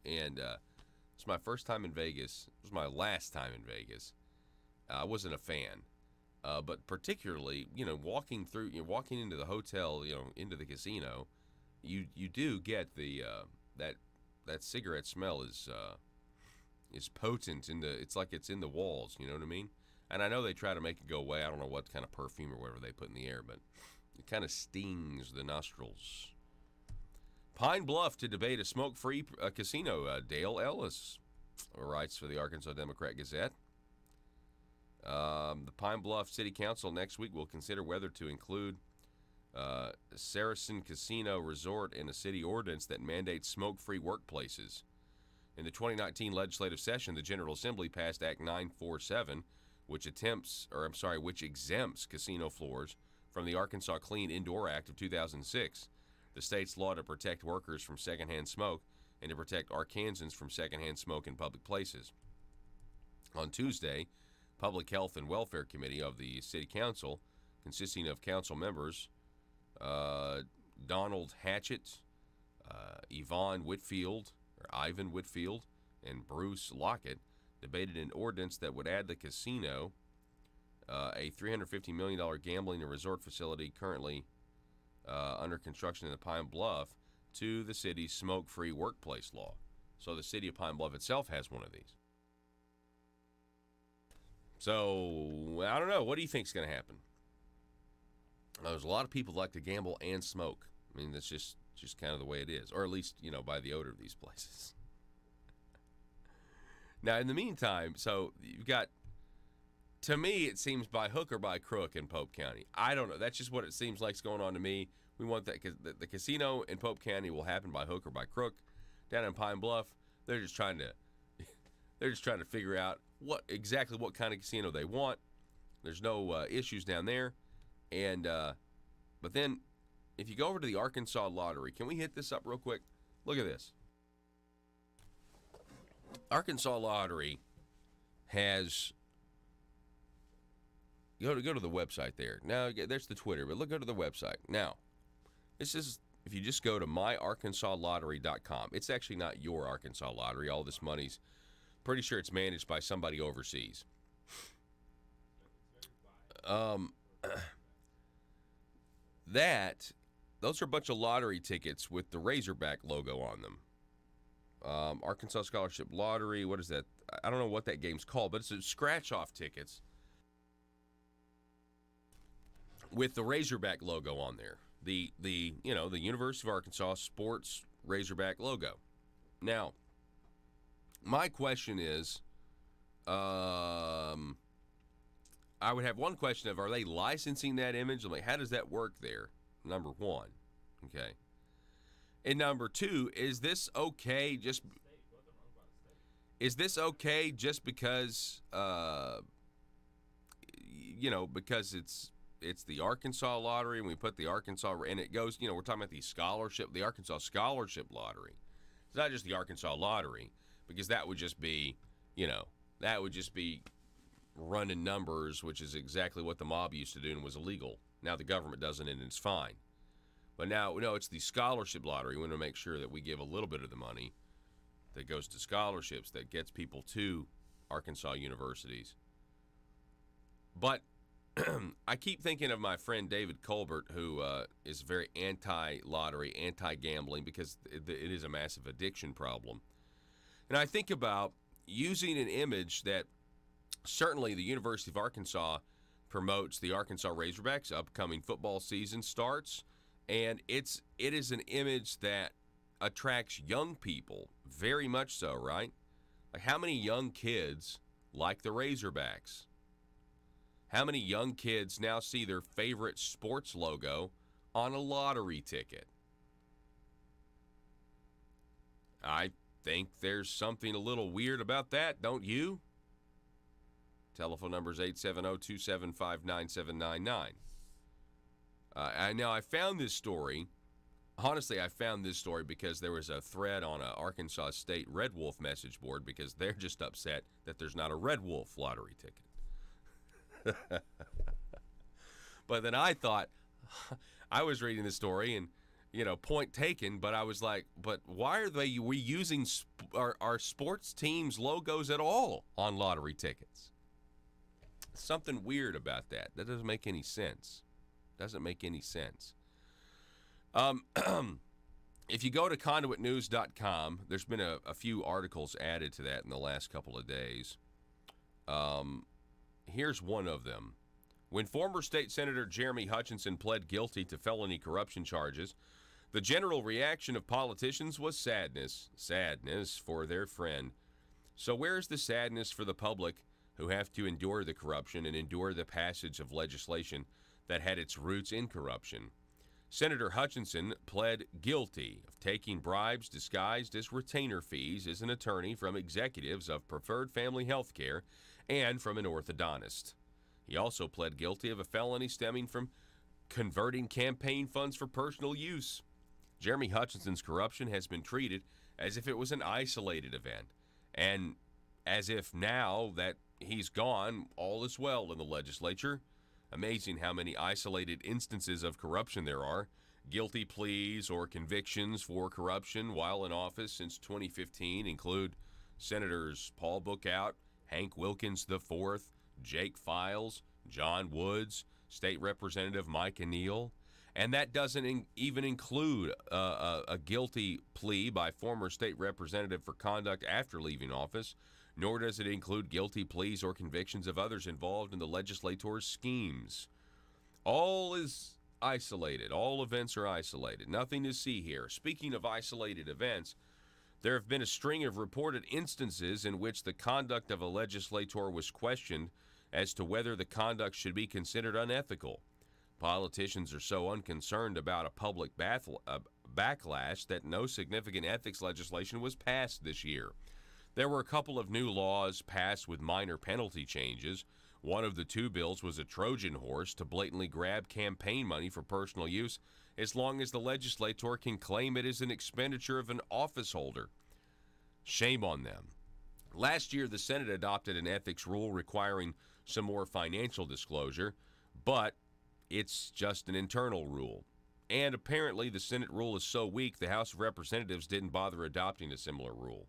And it's my first time in Vegas. It was my last time in Vegas. I wasn't a fan. But particularly, walking into the hotel, into the casino, you do get the that cigarette smell is potent it's like it's in the walls, you know what I mean? And I know they try to make it go away. I don't know what kind of perfume or whatever they put in the air, but it kind of stings the nostrils. Pine Bluff to debate a smoke-free casino. Dale Ellis writes for the Arkansas Democrat Gazette. The Pine Bluff City Council next week will consider whether to include Saracen Casino Resort in a city ordinance that mandates smoke-free workplaces. In the 2019 legislative session, the General Assembly passed Act 947, which exempts casino floors from the Arkansas Clean Indoor Act of 2006, the state's law to protect workers from secondhand smoke and to protect Arkansans from secondhand smoke in public places. On Tuesday, Public Health and Welfare Committee of the City Council, consisting of council members Donald Hatchett, Ivan Whitfield, and Bruce Lockett, debated an ordinance that would add the casino, a $350 million gambling and resort facility currently under construction in the Pine Bluff, to the city's smoke-free workplace law. So the city of Pine Bluff itself has one of these. So, I don't know. What do you think is going to happen? There's a lot of people that like to gamble and smoke. I mean, that's just kind of the way it is. Or at least, by the odor of these places. Now, in the meantime, so you've got, to me, it seems by hook or by crook in Pope County. I don't know. That's just what it seems like is going on to me. We want that, because the casino in Pope County will happen by hook or by crook. Down in Pine Bluff, they're just trying to figure out what kind of casino they want. There's no issues down there. And but then if you go over to the Arkansas Lottery, can we hit this up real quick? Look at this. Arkansas Lottery has go to the website there. Now there's the Twitter, but go to the website. Now, this is if you just go to myarkansaslottery.com. It's actually not your Arkansas Lottery. All this money's pretty sure it's managed by somebody overseas. Those are a bunch of lottery tickets with the Razorback logo on them. Arkansas Scholarship Lottery, what is that? I don't know what that game's called, but it's scratch-off tickets with the Razorback logo on there. The University of Arkansas sports Razorback logo. Now, my question is, I would have one question of, are they licensing that image? I mean, how does that work there? Number one, okay. And number two, is this okay? Just because, because it's the Arkansas lottery, and we put the Arkansas, and it goes, we're talking about the Arkansas Scholarship Lottery. It's not just the Arkansas lottery, because that would just be, running numbers, which is exactly what the mob used to do and was illegal. Now the government does it and it's fine. But now, no, it's the scholarship lottery. We want to make sure that we give a little bit of the money that goes to scholarships that gets people to Arkansas universities. But I keep thinking of my friend David Colbert, who is very anti-lottery, anti-gambling, because it is a massive addiction problem. And I think about using an image that certainly the University of Arkansas promotes. The Arkansas Razorbacks upcoming football season starts, and it is an image that attracts young people, very much so, right? Like, how many young kids like the Razorbacks? How many young kids now see their favorite sports logo on a lottery ticket? I think there's something a little weird about that, don't you? Telephone number is 870-275-9799. Now, I found this story. Honestly, I found this story because there was a thread on a Arkansas State Red Wolf message board, because they're just upset that there's not a Red Wolf lottery ticket. But then I thought, I was reading the story and, point taken, but I was like, but why are we using our sports teams' logos at all on lottery tickets? Something weird about that. That doesn't make any sense. If you go to conduitnews.com, there's been a few articles added to that in the last couple of days. Here's one of them. When former state Senator Jeremy Hutchinson pled guilty to felony corruption charges, the general reaction of politicians was sadness for their friend. So where's the sadness for the public who have to endure the corruption and endure the passage of legislation that had its roots in corruption? Senator Hutchinson pled guilty of taking bribes disguised as retainer fees as an attorney from executives of Preferred Family Health Care and from an orthodontist. He also pled guilty of a felony stemming from converting campaign funds for personal use. Jeremy Hutchinson's corruption has been treated as if it was an isolated event, and as if now that he's gone, all is well in the legislature. Amazing how many isolated instances of corruption there are. Guilty pleas or convictions for corruption while in office since 2015 include Senators Paul Bookout, Hank Wilkins IV, Jake Files, John Woods, State Representative Mike Neal. And that doesn't even include a guilty plea by former state representative for conduct after leaving office, nor does it include guilty pleas or convictions of others involved in the legislator's schemes. All is isolated. All events are isolated. Nothing to see here. Speaking of isolated events, there have been a string of reported instances in which the conduct of a legislator was questioned as to whether the conduct should be considered unethical. Politicians are so unconcerned about a public backlash that no significant ethics legislation was passed this year. There were a couple of new laws passed with minor penalty changes. One of the two bills was a Trojan horse to blatantly grab campaign money for personal use, as long as the legislator can claim it is an expenditure of an office holder. Shame on them. Last year, the Senate adopted an ethics rule requiring some more financial disclosure, but it's just an internal rule. And apparently the Senate rule is so weak, the House of Representatives didn't bother adopting a similar rule.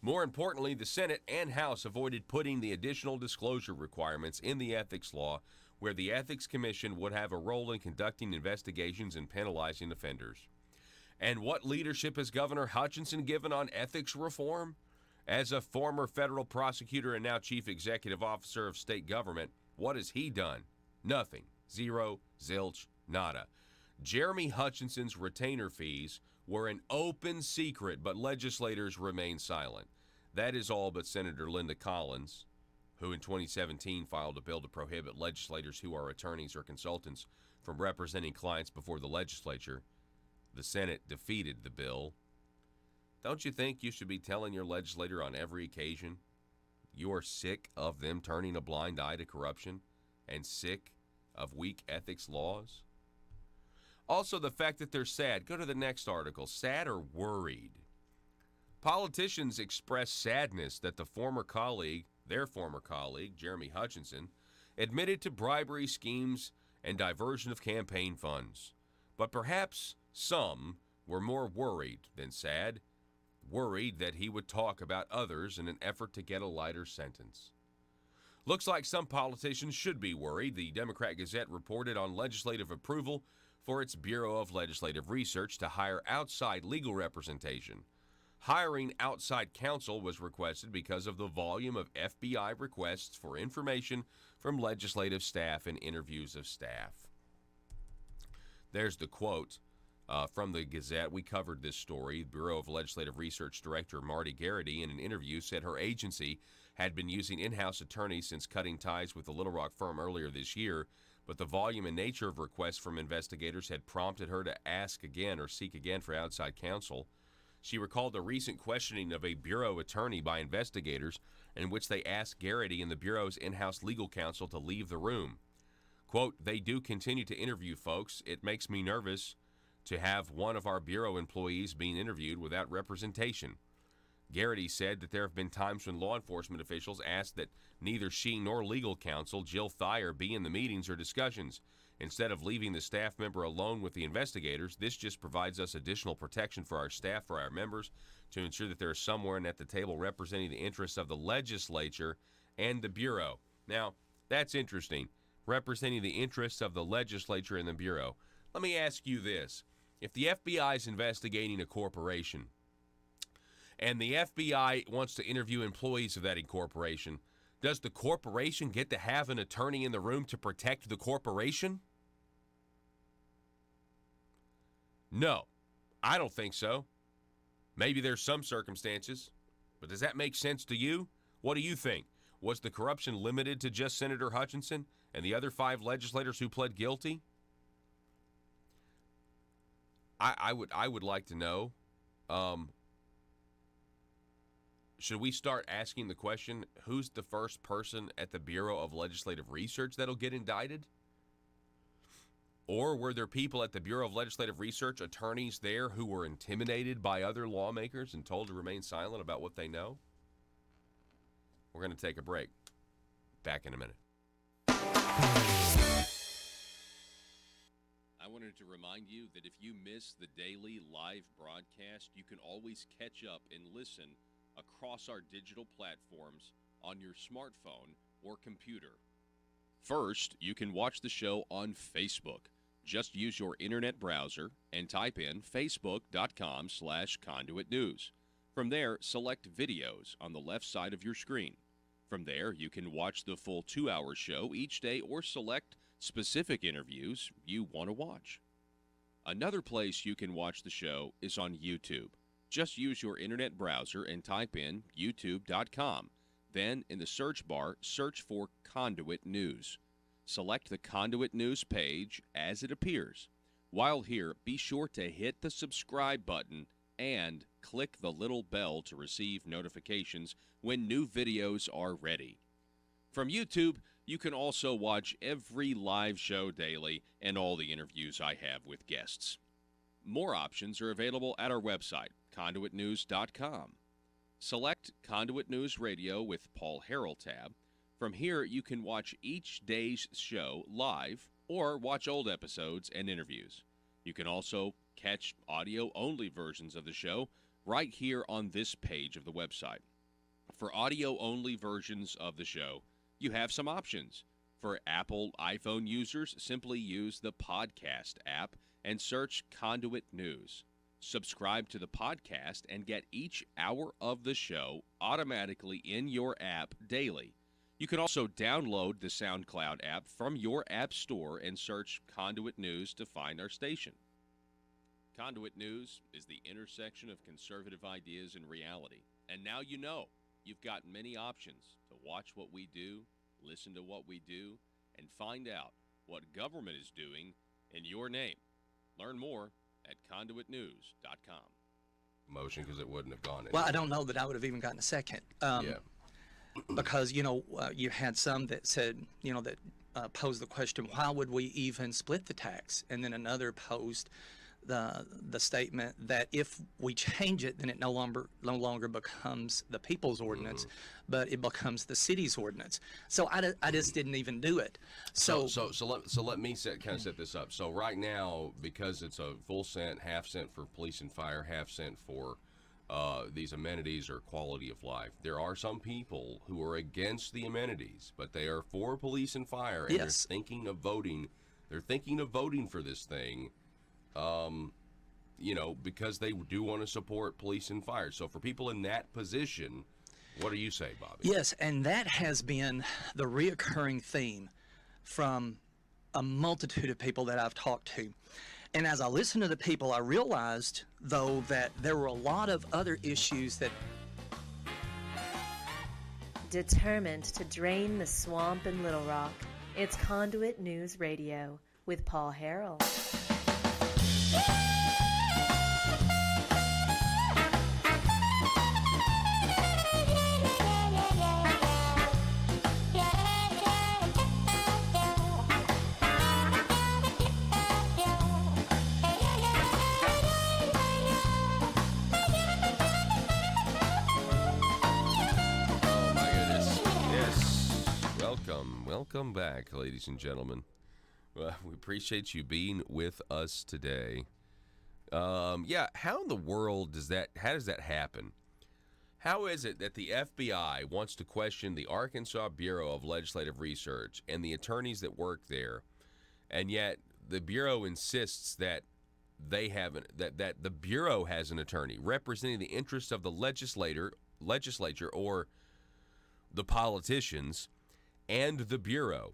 More importantly, the Senate and House avoided putting the additional disclosure requirements in the ethics law, where the Ethics Commission would have a role in conducting investigations and penalizing offenders. And what leadership has Governor Hutchinson given on ethics reform? As a former federal prosecutor and now chief executive officer of state government, what has he done? Nothing. Zero, zilch, nada. Jeremy Hutchinson's retainer fees were an open secret, but legislators remain silent. That is all but Senator Linda Collins, who in 2017 filed a bill to prohibit legislators who are attorneys or consultants from representing clients before the legislature. The Senate defeated the bill. Don't you think you should be telling your legislator on every occasion you are sick of them turning a blind eye to corruption and sick of weak ethics laws? Also, the fact that they're sad. Go to the next article. Sad or worried? Politicians express sadness that their former colleague, Jeremy Hutchinson, admitted to bribery schemes and diversion of campaign funds. But perhaps some were more worried than sad, worried that he would talk about others in an effort to get a lighter sentence. Looks like some politicians should be worried. The Democrat Gazette reported on legislative approval for its Bureau of Legislative Research to hire outside legal representation. Hiring outside counsel was requested because of the volume of FBI requests for information from legislative staff and interviews of staff. There's the quote from the Gazette. We covered this story. Bureau of Legislative Research Director Marty Garrity, in an interview, said her agency had been using in-house attorneys since cutting ties with the Little Rock firm earlier this year, but the volume and nature of requests from investigators had prompted her to ask again or seek again for outside counsel. She recalled the recent questioning of a Bureau attorney by investigators in which they asked Garrity and the Bureau's in-house legal counsel to leave the room. Quote, "They do continue to interview folks. It makes me nervous to have one of our Bureau employees being interviewed without representation." Garrity said that there have been times when law enforcement officials asked that neither she nor legal counsel, Jill Thayer, be in the meetings or discussions. Instead of leaving the staff member alone with the investigators, this just provides us additional protection for our staff, for our members, to ensure that there is someone at the table representing the interests of the legislature and the Bureau. Now, that's interesting, representing the interests of the legislature and the Bureau. Let me ask you this. If the FBI is investigating a corporation, and the FBI wants to interview employees of that corporation, does the corporation get to have an attorney in the room to protect the corporation? No, I don't think so. Maybe there's some circumstances, but does that make sense to you? What do you think? Was the corruption limited to just Senator Hutchinson and the other 5 legislators who pled guilty? I would like to know. Should we start asking the question, who's the first person at the Bureau of Legislative Research that'll get indicted? Or were there people at the Bureau of Legislative Research, attorneys there, who were intimidated by other lawmakers and told to remain silent about what they know? We're going to take a break. Back in a minute. I wanted to remind you that if you miss the daily live broadcast, you can always catch up and listen across our digital platforms on your smartphone or computer. First, you can watch the show on Facebook. Just use your internet browser and type in facebook.com/Conduit News. From there, select videos on the left side of your screen. From there, you can watch the full 2-hour show each day or select specific interviews you want to watch. Another place you can watch the show is on YouTube. Just use your internet browser and type in youtube.com. Then, in the search bar, search for Conduit News. Select the Conduit News page as it appears. While here, be sure to hit the subscribe button and click the little bell to receive notifications when new videos are ready. From YouTube, you can also watch every live show daily and all the interviews I have with guests. More options are available at our website, conduitnews.com. Select Conduit News Radio with Paul Harrell tab. From here, you can watch each day's show live or watch old episodes and interviews. You can also catch audio-only versions of the show right here on this page of the website. For audio-only versions of the show, you have some options. For Apple iPhone users, simply use the podcast app and search Conduit News. Subscribe to the podcast and get each hour of the show automatically in your app daily. You can also download the SoundCloud app from your app store and search Conduit News to find our station. Conduit News is the intersection of conservative ideas and reality. And now you know. You've got many options to watch what we do, listen to what we do, and find out what government is doing in your name. Learn more at conduitnews.com. Motion, because it wouldn't have gone in. Well, I don't know that I would have even gotten a second. Because, you had some that said, that posed the question, why would we even split the tax? And then another posed the statement that if we change it, then it no longer becomes the people's ordinance, but it becomes the city's ordinance. So I just didn't even do it. So let me set this up. So right now, because it's a full cent, half cent for police and fire, half cent for these amenities or quality of life, there are some people who are against the amenities, but they are for police and fire, and Yes. they're thinking of voting. They're thinking of voting for this thing. Because they do want to support police and fire. So for people in that position, what do you say, Bobby? Yes, and that has been the reoccurring theme from a multitude of people that I've talked to. And as I listened to the people, I realized, though, that there were a lot of other issues that... Determined to drain the swamp in Little Rock, it's Conduit News Radio with Paul Harrell. Welcome back, ladies and gentlemen. Well, we appreciate you being with us today. How in the world does that happen? How is it that the FBI wants to question the Arkansas Bureau of Legislative Research and the attorneys that work there, and yet the Bureau insists that that the Bureau has an attorney representing the interests of the legislature or the politicians and the Bureau?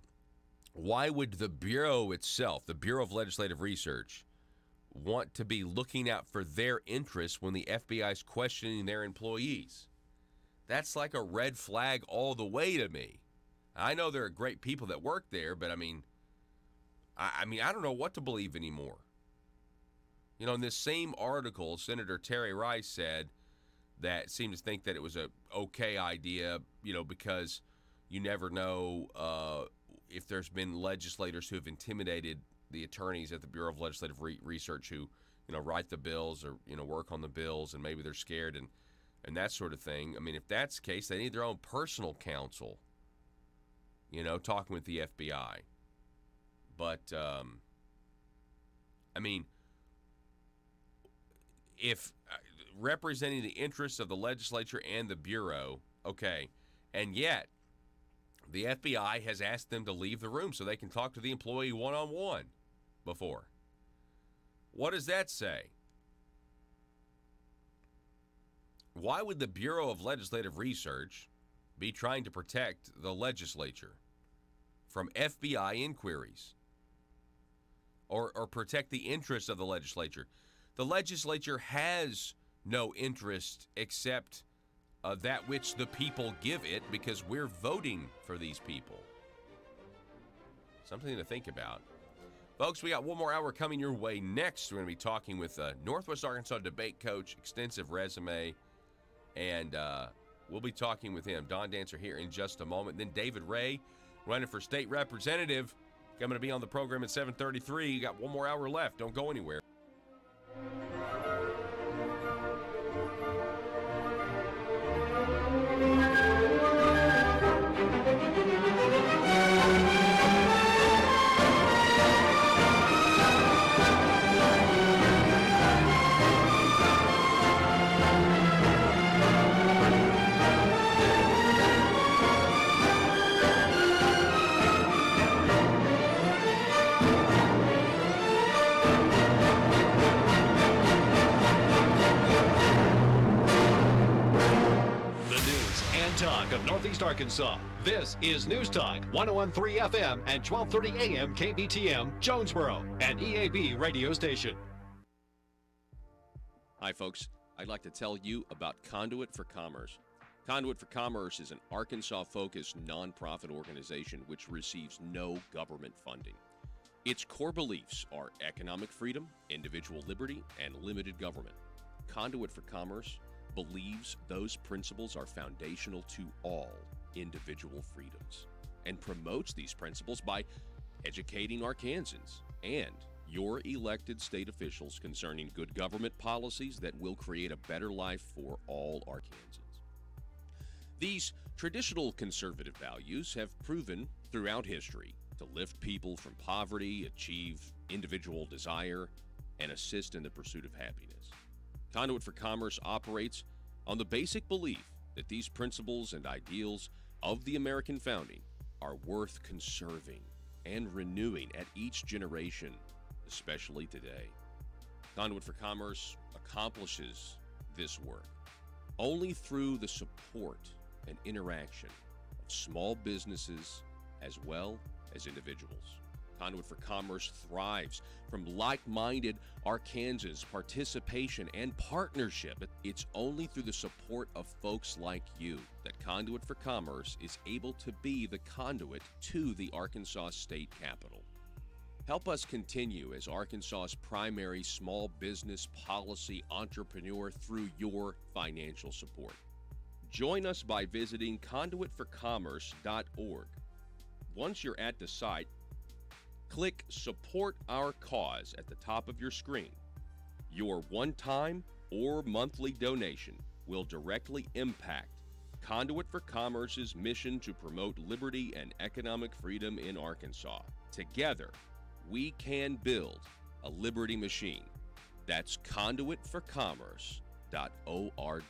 Why would the Bureau itself, the Bureau of Legislative Research, want to be looking out for their interests when the FBI is questioning their employees? That's like a red flag all the way to me. I know there are great people that work there, but I don't know what to believe anymore. In this same article, Senator Terry Rice said that seemed to think that it was a okay idea, because you never know if there's been legislators who have intimidated the attorneys at the Bureau of Legislative Research who, write the bills or, work on the bills, and maybe they're scared and that sort of thing. If that's the case, they need their own personal counsel, talking with the FBI. But, if representing the interests of the legislature and the Bureau, okay, and yet the FBI has asked them to leave the room so they can talk to the employee one-on-one before. What does that say? Why would the Bureau of Legislative Research be trying to protect the legislature from FBI inquiries or protect the interests of the legislature? The legislature has no interest except that which the people give it, because we're voting for these people. Something to think about. Folks, we got one more hour coming your way next. We're going to be talking with Northwest Arkansas debate coach, extensive resume, and we'll be talking with him. Don Dancer here in just a moment. Then David Ray, running for state representative, coming to be on the program at 7:33. You got one more hour left. Don't go anywhere. Arkansas. This is News Talk 101.3 FM and 1230 AM KBTM, Jonesboro, an EAB radio station. Hi, folks. I'd like to tell you about Conduit for Commerce. Conduit for Commerce is an Arkansas-focused nonprofit organization which receives no government funding. Its core beliefs are economic freedom, individual liberty, and limited government. Conduit for Commerce believes those principles are foundational to all individual freedoms and promotes these principles by educating Arkansans and your elected state officials concerning good government policies that will create a better life for all Arkansans. These traditional conservative values have proven throughout history to lift people from poverty, achieve individual desire, and assist in the pursuit of happiness. Conduit for Commerce operates on the basic belief that these principles and ideals of the American founding are worth conserving and renewing at each generation, especially today. Conduit for Commerce accomplishes this work only through the support and interaction of small businesses as well as individuals. Conduit for Commerce thrives from like-minded Arkansans' participation and partnership. It's only through the support of folks like you that Conduit for Commerce is able to be the conduit to the Arkansas State Capitol. Help us continue as Arkansas's primary small business policy entrepreneur through your financial support. Join us by visiting conduitforcommerce.org. Once you're at the site, click Support Our Cause at the top of your screen. Your one-time or monthly donation will directly impact Conduit for Commerce's mission to promote liberty and economic freedom in Arkansas. Together, we can build a liberty machine. That's conduitforcommerce.org.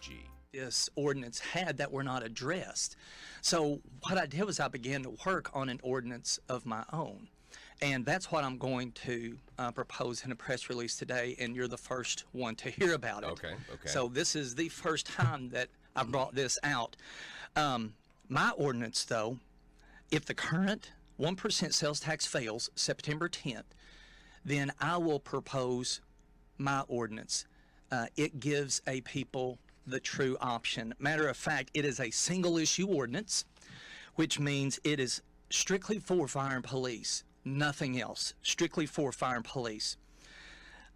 This ordinance had that were not addressed. So what I did was I began to work on an ordinance of my own. And that's what I'm going to propose in a press release today, and you're the first one to hear about it. Okay. So this is the first time that I brought this out. My ordinance, though, if the current 1% sales tax fails September 10th, then I will propose my ordinance. It gives a people the true option. Matter of fact, it is a single issue ordinance, which means it is strictly for fire and police, nothing else, strictly for fire and police.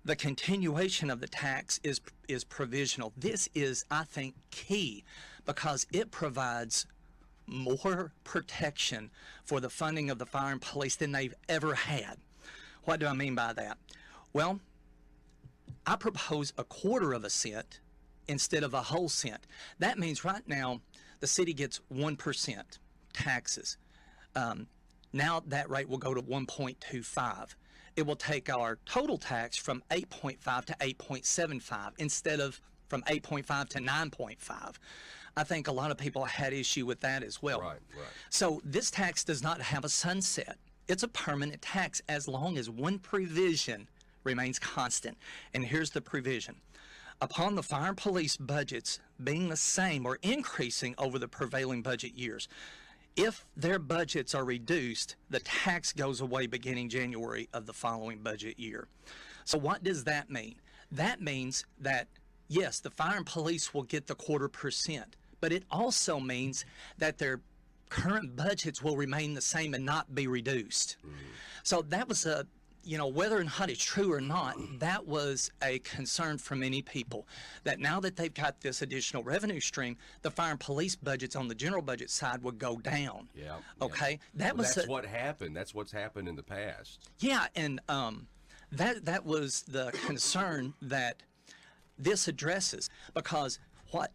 The continuation of the tax is provisional. This is, I think, key because it provides more protection for the funding of the fire and police than they've ever had. What do I mean by that? Well, I propose 1/4 cent instead of a whole cent. That means right now the city gets 1% taxes. Now that rate will go to 1.25. It will take our total tax from 8.5 to 8.75 instead of from 8.5 to 9.5. I think a lot of people had issue with that as well. Right. So this tax does not have a sunset. It's a permanent tax as long as one provision remains constant. And here's the provision. Upon the fire and police budgets being the same or increasing over the prevailing budget years, if their budgets are reduced, the tax goes away beginning January of the following budget year. So what does that mean? That means that, yes, the fire and police will get the 1/4%, but it also means that their current budgets will remain the same and not be reduced. So that was whether or not it's true or not, that was a concern for many people, that now that they've got this additional revenue stream, the fire and police budgets on the general budget side would go down. Yeah. Okay. That's what happened. That's what's happened in the past. Yeah, and that was the concern that this addresses, because what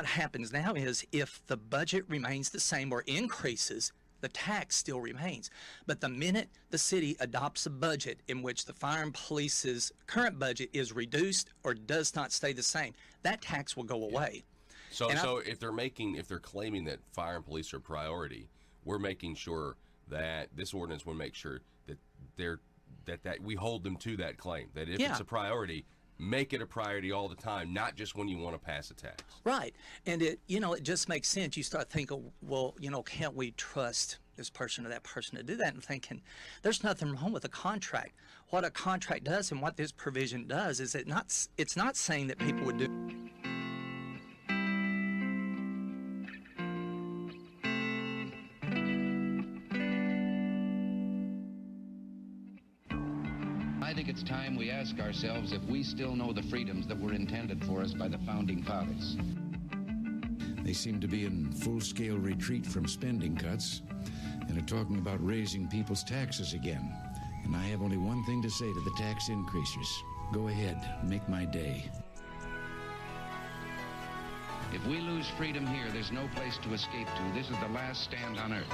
happens now is if the budget remains the same or increases, the tax still remains. But the minute the city adopts a budget in which the fire and police's current budget is reduced or does not stay the same, that tax will go away. So if they're claiming that fire and police are a priority, we're making sure that this ordinance will make sure that we hold them to that claim, that if it's a priority, make it a priority all the time, not just when you want to pass a tax. Right. And it just makes sense. You start thinking, well, can't we trust this person or that person to do that? And thinking, there's nothing wrong with a contract. What a contract does and what this provision does is it's not saying that people would do. I think it's time we ask ourselves if we still know the freedoms that were intended for us by the Founding Fathers. They seem to be in full-scale retreat from spending cuts and are talking about raising people's taxes again. And I have only one thing to say to the tax increasers. Go ahead, make my day. If we lose freedom here, there's no place to escape to. This is the last stand on earth.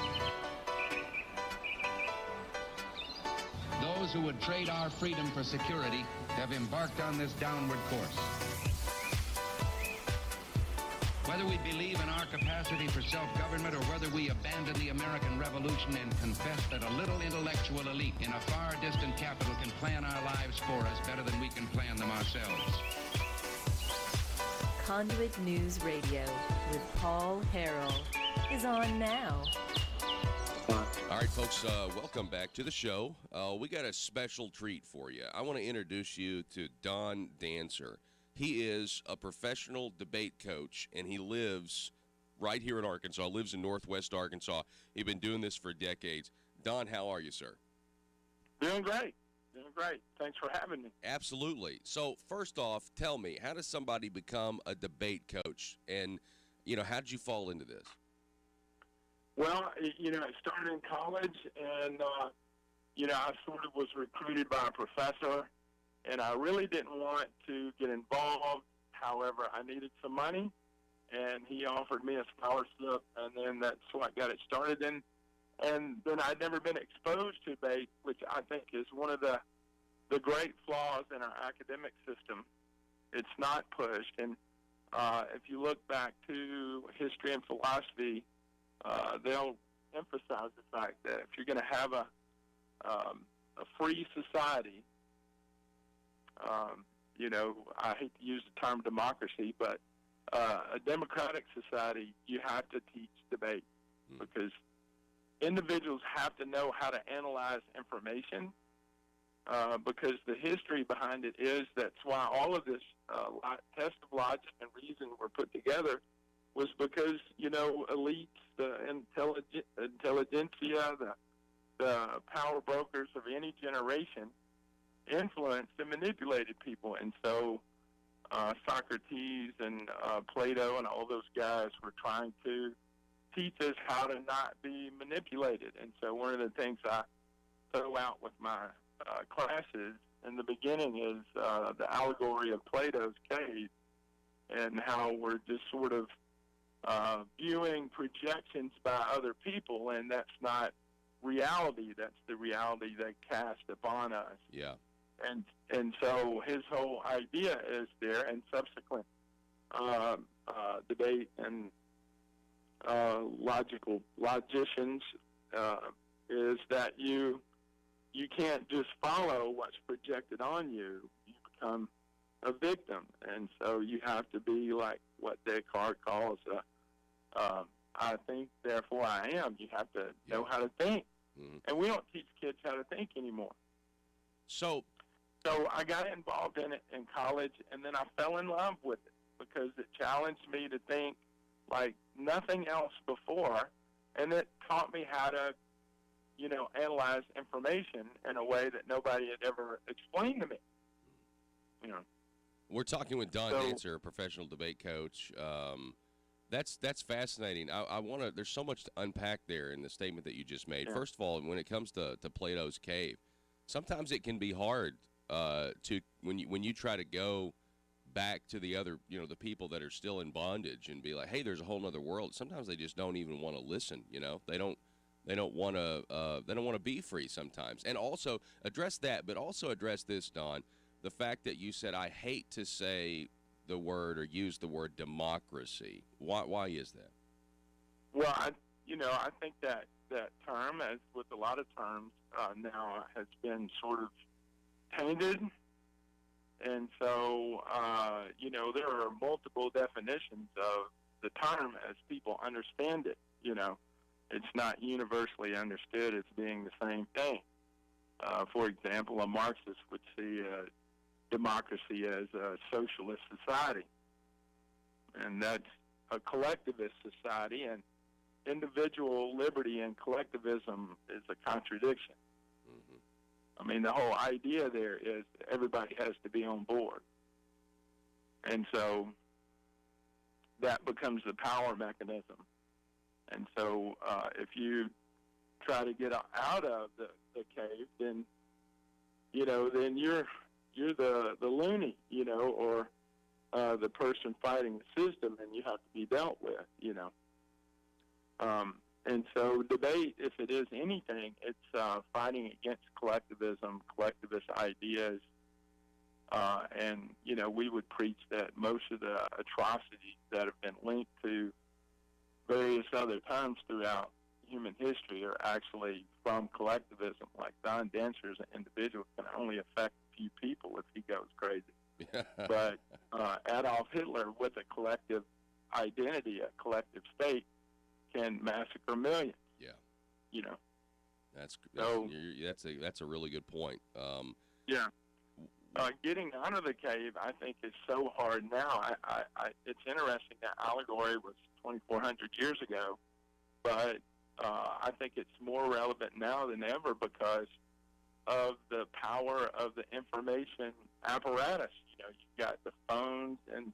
Those who would trade our freedom for security have embarked on this downward course. Whether we believe in our capacity for self-government or whether we abandon the American Revolution and confess that a little intellectual elite in a far distant capital can plan our lives for us better than we can plan them ourselves. Conduit News Radio with Paul Harrell is on now. All right, folks, welcome back to the show. We got a special treat for you. I want to introduce you to Don Dancer. He is a professional debate coach, and he lives right here in Arkansas, lives in Northwest Arkansas. He's been doing this for decades. Don, how are you, sir? Doing great. Thanks for having me. Absolutely. So, first off, tell me, how does somebody become a debate coach? And, how did you fall into this? Well, I started in college, and, I sort of was recruited by a professor, and I really didn't want to get involved. However, I needed some money, and he offered me a scholarship, and then that's what got it started. And then I'd never been exposed to debate, which I think is one of the great flaws in our academic system. It's not pushed. And if you look back to history and philosophy, they'll emphasize the fact that if you're going to have a free society, I hate to use the term democracy, but a democratic society, you have to teach debate because individuals have to know how to analyze information because the history behind it is that's why all of this test of logic and reason were put together was because, elites, the intelligentsia, the power brokers of any generation influenced and manipulated people. And so Socrates and Plato and all those guys were trying to teach us how to not be manipulated. And so one of the things I throw out with my classes in the beginning is the allegory of Plato's cave and how we're just sort of viewing projections by other people, and that's not reality. That's the reality they cast upon us. Yeah. And so his whole idea is there, and subsequent debate and logicians is that you can't just follow what's projected on you. You become a victim, and so you have to be like what Descartes calls I think, therefore I am. You have to know how to think. Mm-hmm. And we don't teach kids how to think anymore. So I got involved in it in college, and then I fell in love with it because it challenged me to think like nothing else before, and it taught me how to, analyze information in a way that nobody had ever explained to me. We're talking with Don Dancer, a professional debate coach. That's fascinating. I want to. There's so much to unpack there in the statement that you just made. Yeah. First of all, when it comes to Plato's cave, sometimes it can be hard to when you try to go back to the other, the people that are still in bondage and be like, hey, there's a whole other world. Sometimes they just don't even want to listen. They don't want to be free sometimes. And also address that, but also address this, Don, the fact that you said I hate to say the word or use the word democracy. Why is that? Well, I think that term, as with a lot of terms now, has been sort of tainted And so, there are multiple definitions of the term as people understand it. It's not universally understood as being the same thing. For example, a Marxist would see democracy as a socialist society, and that's a collectivist society, and individual liberty and collectivism is a contradiction. I mean, the whole idea there is everybody has to be on board. And so that becomes the power mechanism. And so if you try to get out of the cave, then, then you're the loony, or the person fighting the system, and you have to be dealt with, And so debate, if it is anything, it's fighting against collectivism, collectivist ideas, and, we would preach that most of the atrocities that have been linked to various other times throughout human history are actually from collectivism. Like Don Denser as an individual can only affect a few people if he goes crazy. But Adolf Hitler, with a collective identity, a collective state, can massacre millions. Yeah. That's a really good point. Yeah. Getting out of the cave, I think, is so hard now. It's interesting that allegory was 2,400 years ago, but I think it's more relevant now than ever because of the power of the information apparatus. You've got the phones and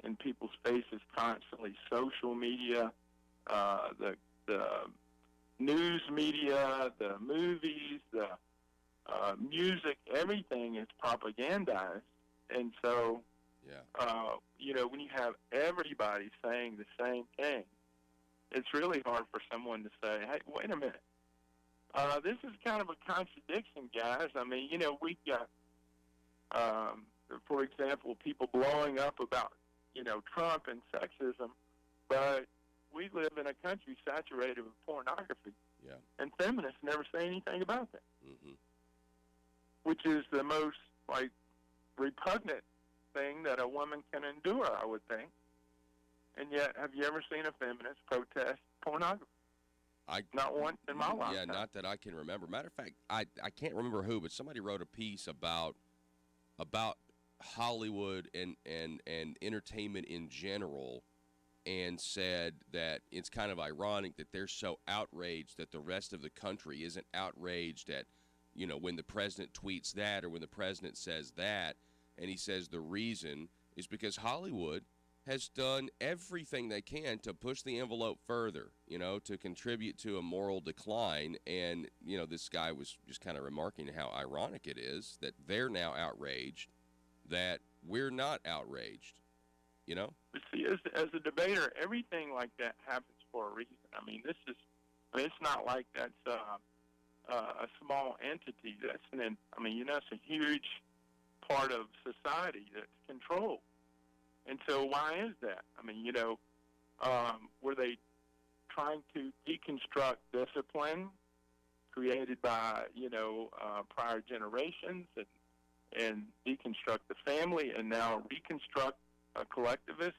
in people's faces constantly, social media, the news media, the movies, the music, everything is propagandized. And so, when you have everybody saying the same thing, it's really hard for someone to say, hey, wait a minute. This is kind of a contradiction, guys. I mean, we've got, for example, people blowing up about, Trump and sexism, but we live in a country saturated with pornography. Yeah. And feminists never say anything about that. Mm-hmm. Which is the most, repugnant thing that a woman can endure, I would think. And yet, have you ever seen a feminist protest pornography? Not once in my lifetime. Yeah, not that I can remember. Matter of fact, I can't remember who, but somebody wrote a piece about Hollywood and entertainment in general, and said that it's kind of ironic that they're so outraged that the rest of the country isn't outraged at, when the president tweets that or when the president says that. And he says the reason is because Hollywood has done everything they can to push the envelope further, to contribute to a moral decline. And, this guy was just kind of remarking how ironic it is that they're now outraged, that we're not outraged, But see, as a debater, everything like that happens for a reason. I mean, it's not like that's a small entity. That's it's a huge part of society that's controlled. And so why is that? I mean, were they trying to deconstruct discipline created by, prior generations and deconstruct the family and now reconstruct a collectivist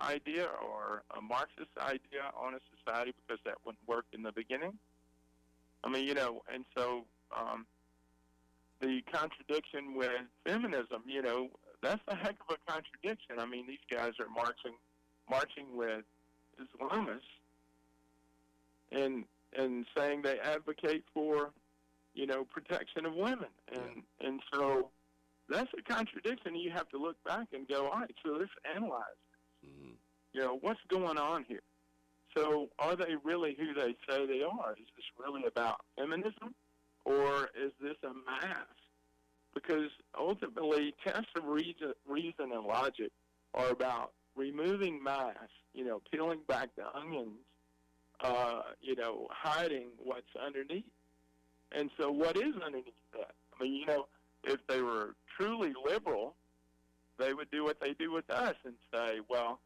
idea or a Marxist idea on a society because that wouldn't work in the beginning? I mean, and so the contradiction with feminism, that's a heck of a contradiction. I mean, these guys are marching with Islamists and saying they advocate for, protection of women. And so that's a contradiction. You have to look back and go, all right, so let's analyze this. Mm-hmm. What's going on here? So are they really who they say they are? Is this really about feminism, or is this a mask? Because ultimately, tests of reason and logic are about removing masks, peeling back the onions, hiding what's underneath. And so what is underneath that? I mean, if they were truly liberal, they would do what they do with us and say, well,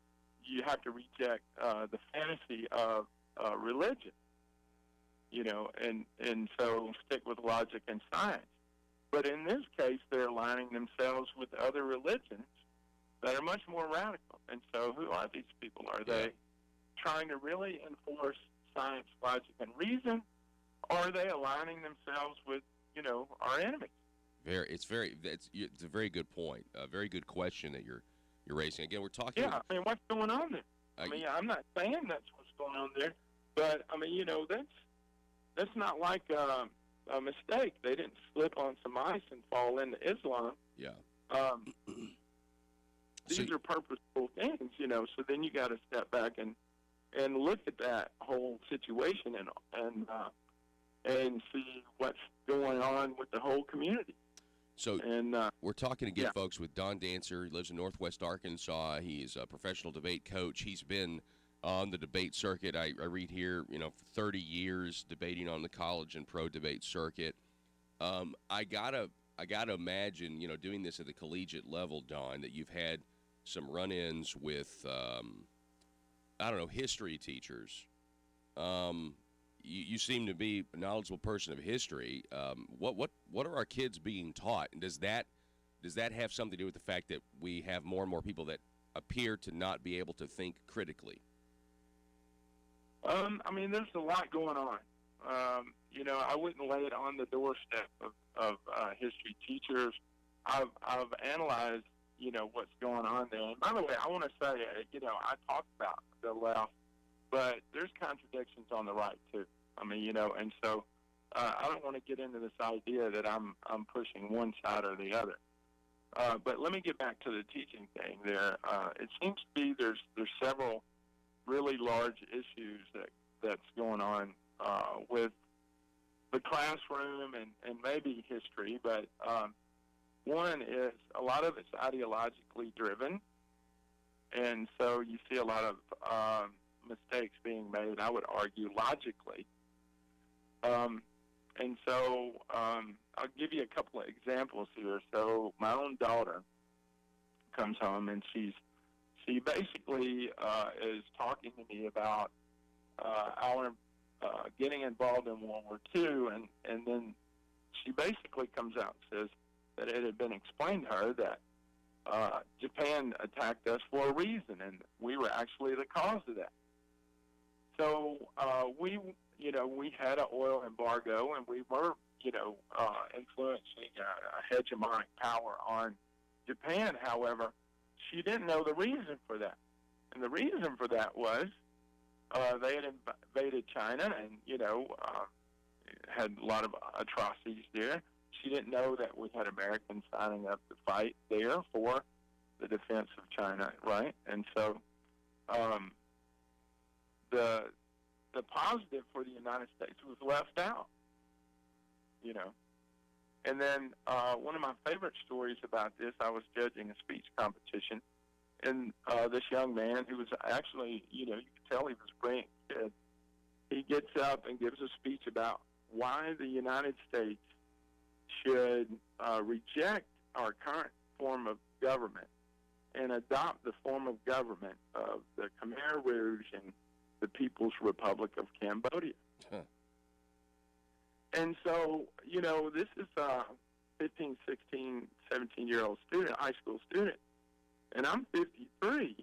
you have to reject the fantasy of religion, and so stick with logic and science. But in this case, they're aligning themselves with other religions that are much more radical. And so who are these people? Are they trying to really enforce science, logic, and reason, or are they aligning themselves with, our enemies? It's a very good point. A very good question that you're raising. Again, we're talking. Yeah, I mean, what's going on there? I'm not saying that's what's going on there, but that's not like a mistake. They didn't slip on some ice and fall into Islam. Yeah. These are purposeful things, So then you got to step back and look at that whole situation and see what's going on with the whole community. So we're talking again, folks, with Don Dancer. He lives in Northwest Arkansas. He's a professional debate coach. He's been on the debate circuit. I read here, for 30 years debating on the college and pro debate circuit. I gotta imagine, doing this at the collegiate level, Don, that you've had some run-ins with, history teachers. You seem to be a knowledgeable person of history. What are our kids being taught, and does that have something to do with the fact that we have more and more people that appear to not be able to think critically? There's a lot going on. I wouldn't lay it on the doorstep of history teachers. I've analyzed, what's going on there. And by the way, I want to say, I talked about the left, but there's contradictions on the right too. And so I don't want to get into this idea that I'm pushing one side or the other. But let me get back to the teaching thing there. It seems to be there's several really large issues that's going on with the classroom and maybe history, but one is a lot of it's ideologically driven, and so you see a lot of mistakes being made, I would argue, logically. And so I'll give you a couple of examples here. So my own daughter comes home, and she basically is talking to me about our getting involved in World War II, and then she basically comes out and says that it had been explained to her that Japan attacked us for a reason, and we were actually the cause of that. So we had an oil embargo, and we were, influencing a hegemonic power on Japan. However, she didn't know the reason for that. And the reason for that was they had invaded China and, had a lot of atrocities there. She didn't know that we had Americans signing up to fight there for the defense of China, right? And so the positive for the United States was left out, And then one of my favorite stories about this, I was judging a speech competition, and this young man who was actually, you could tell he was a brilliant kid, he gets up and gives a speech about why the United States should reject our current form of government and adopt the form of government of the Khmer Rouge and the People's Republic of Cambodia. Huh. And so, this is a 15, 16, 17-year-old student, high school student, and I'm 53,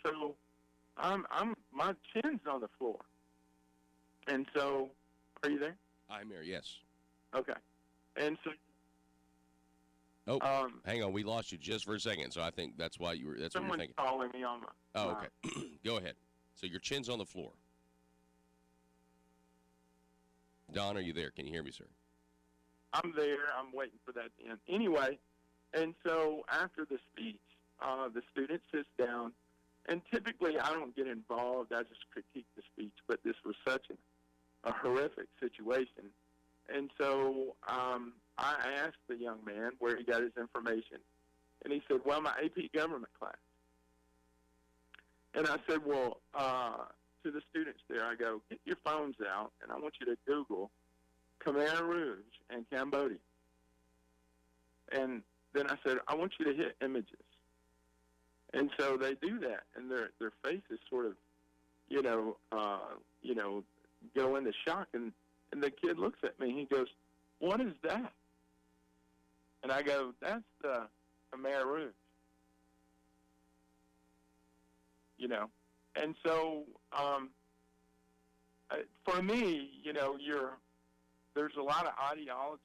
so I'm my chin's on the floor. And so, are you there? I'm here, yes. Okay. And so, hang on, we lost you just for a second, so I think that's why you were. That's what you're thinking. Someone's calling me on my. Oh, okay. Go ahead. So your chin's on the floor. Don, are you there? Can you hear me, sir? I'm there. I'm waiting for that to end. Anyway, and so after the speech, the student sits down, and typically I don't get involved. I just critique the speech, but this was such a horrific situation. And so I asked the young man where he got his information, and he said, well, my AP government class. And I said, well, to the students there, I go, get your phones out, and I want you to Google Khmer Rouge and Cambodia. And then I said, I want you to hit images. And so they do that, and their faces sort of, go into shock. And the kid looks at me, he goes, what is that? And I go, that's the Khmer Rouge. You know, and so for me, you know, there's a lot of ideology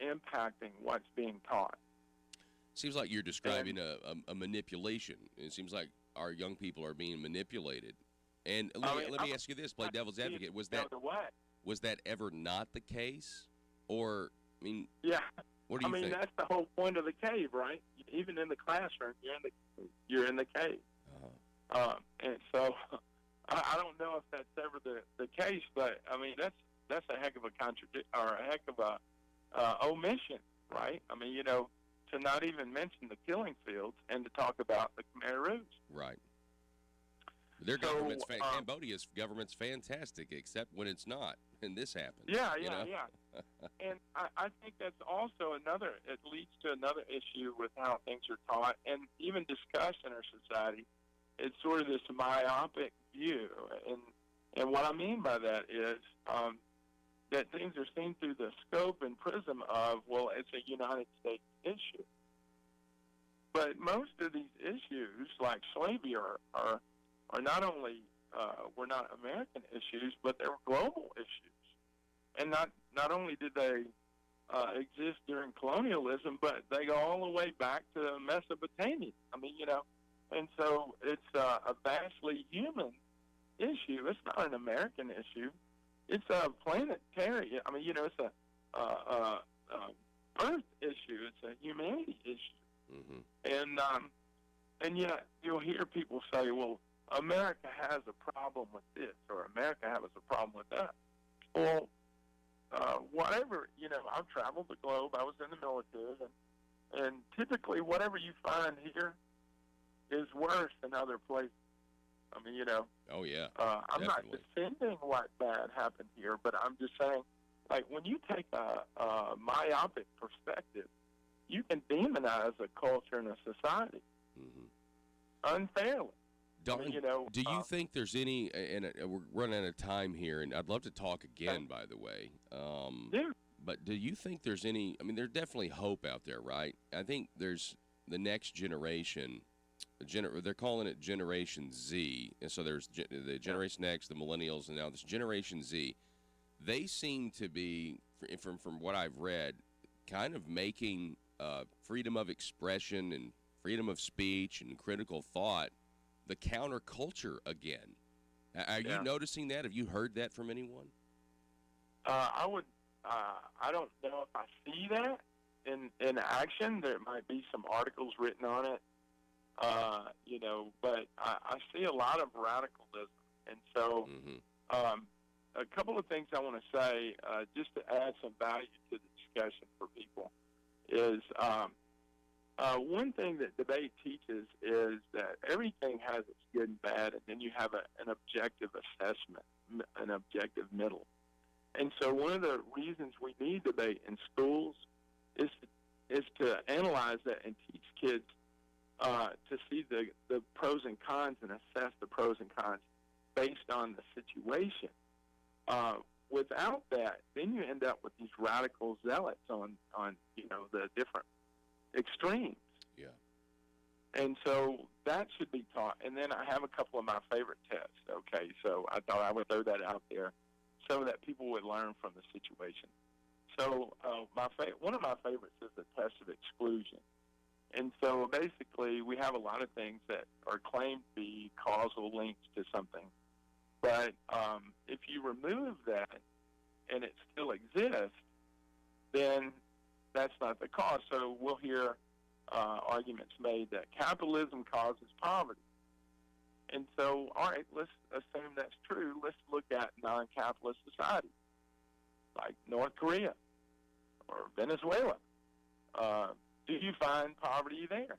impacting what's being taught. Seems like you're describing a manipulation. It seems like our young people are being manipulated. And let me ask you this: play devil's advocate. Was that ever not the case, or I mean? Yeah. What do you think? That's the whole point of the cave, right? Even in the classroom, you're in the cave. Uh-huh. And so I don't know if that's ever the case, but I mean that's a heck of a or a heck of a omission, right? I mean, you know, to not even mention the killing fields and to talk about the Khmer Rouge. Right. Their government's Cambodia's government's fantastic, except when it's not, and this happens. Yeah. And I think that's also it leads to another issue with how things are taught and even discussed in our society. It's sort of this myopic view, and what I mean by that is that things are seen through the scope and prism of, well, it's a United States issue. But most of these issues, like slavery, are not only were not American issues, but they were global issues. And not only did they exist during colonialism, but they go all the way back to Mesopotamia. I mean, you know, and so it's a vastly human issue. It's not an American issue. It's a planetary. I mean, you know, it's a Earth issue. It's a humanity issue. Mm-hmm. And yet you'll hear people say, well, America has a problem with this, or America has a problem with that. Well, whatever, you know, I've traveled the globe. I was in the military, and typically whatever you find here is worse than other places. I mean, you know. Oh, yeah. I'm not defending what bad happened here, but I'm just saying, like, when you take a myopic perspective, you can demonize a culture and a society unfairly. Don, I mean, you know, do you think there's any, and we're running out of time here, and I'd love to talk again, by the way. Yeah. But do you think there's any, I mean, there's definitely hope out there, right? I think there's the next generation, they're calling it Generation Z, and so there's the Generation X, the Millennials, and now this Generation Z. They seem to be, from what I've read, kind of making freedom of expression and freedom of speech and critical thought the counterculture again. Are you noticing that? Have you heard that from anyone? I would. I don't know if I see that in action. There might be some articles written on it, you know, but I see a lot of radicalism, and so a couple of things I want to say, just to add some value to the discussion for people, is one thing that debate teaches is that everything has its good and bad, and then you have an objective assessment, an objective middle. And so one of the reasons we need debate in schools is to analyze that and teach kids to see the pros and cons and assess the pros and cons based on the situation. Without that, then you end up with these radical zealots on you know, the different extremes. Yeah. And so that should be taught. And then I have a couple of my favorite tests, okay? So I thought I would throw that out there so that people would learn from the situation. So one of my favorites is the test of exclusion. And so basically we have a lot of things that are claimed to be causal links to something. But if you remove that and it still exists, then that's not the cause. So we'll hear arguments made that capitalism causes poverty. And so, all right, let's assume that's true. Let's look at non-capitalist societies like North Korea or Venezuela. Do you find poverty there?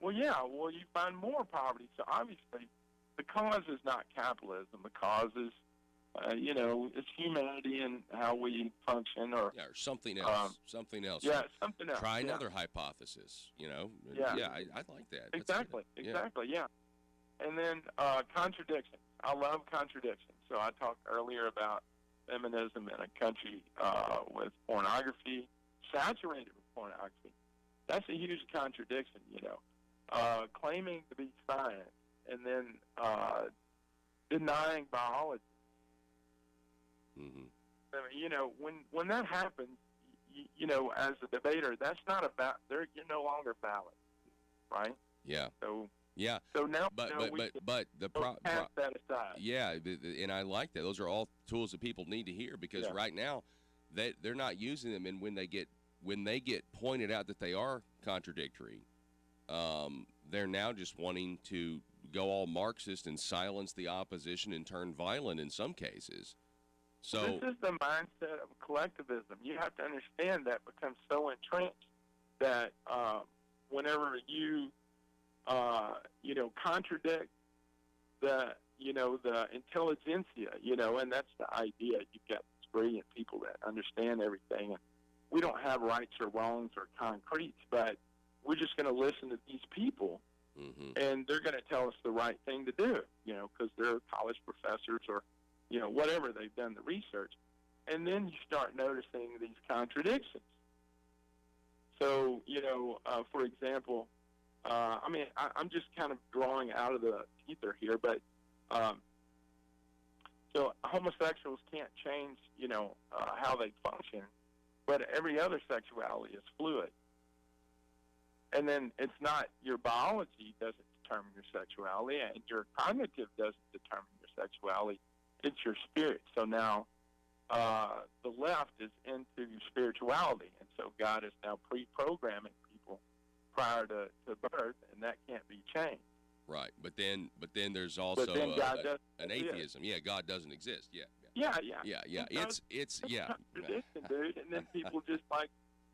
Well, yeah. Well, you find more poverty. So obviously the cause is not capitalism. The cause is you know, it's humanity and how we function, or something else. Something else. Yeah, something else. Try another hypothesis. You know. Yeah. I like that. Exactly. Yeah. And then contradictions. I love contradictions. So I talked earlier about feminism in a country with pornography, saturated with pornography. That's a huge contradiction, claiming to be science and then denying biology. Mm-hmm. I mean, when that happens, as a debater, that's not about. You're no longer valid, right? Yeah. So. Yeah. So now, but the cast that aside. Yeah, and I like that. Those are all tools that people need to hear because right now, they're not using them, and when they get pointed out that they are contradictory, they're now just wanting to go all Marxist and silence the opposition and turn violent in some cases. So this is the mindset of collectivism. You have to understand that becomes so entrenched that whenever you contradict the intelligentsia, and that's the idea. You've got these brilliant people that understand everything, and we don't have rights or wrongs or concretes, but we're just going to listen to these people, and they're going to tell us the right thing to do, because they're college professors or, whatever, they've done the research. And then you start noticing these contradictions. So, for example, I'm just kind of drawing out of the ether here, but so homosexuals can't change, how they function, but every other sexuality is fluid. And then it's not your biology doesn't determine your sexuality, and your cognitive doesn't determine your sexuality. It's your spirit. So now the left is into spirituality, and so God is now pre-programming people prior to birth, and that can't be changed. Right, but then there's also an atheism. Yeah, God doesn't exist. Yeah. It's contradiction, dude. And then people just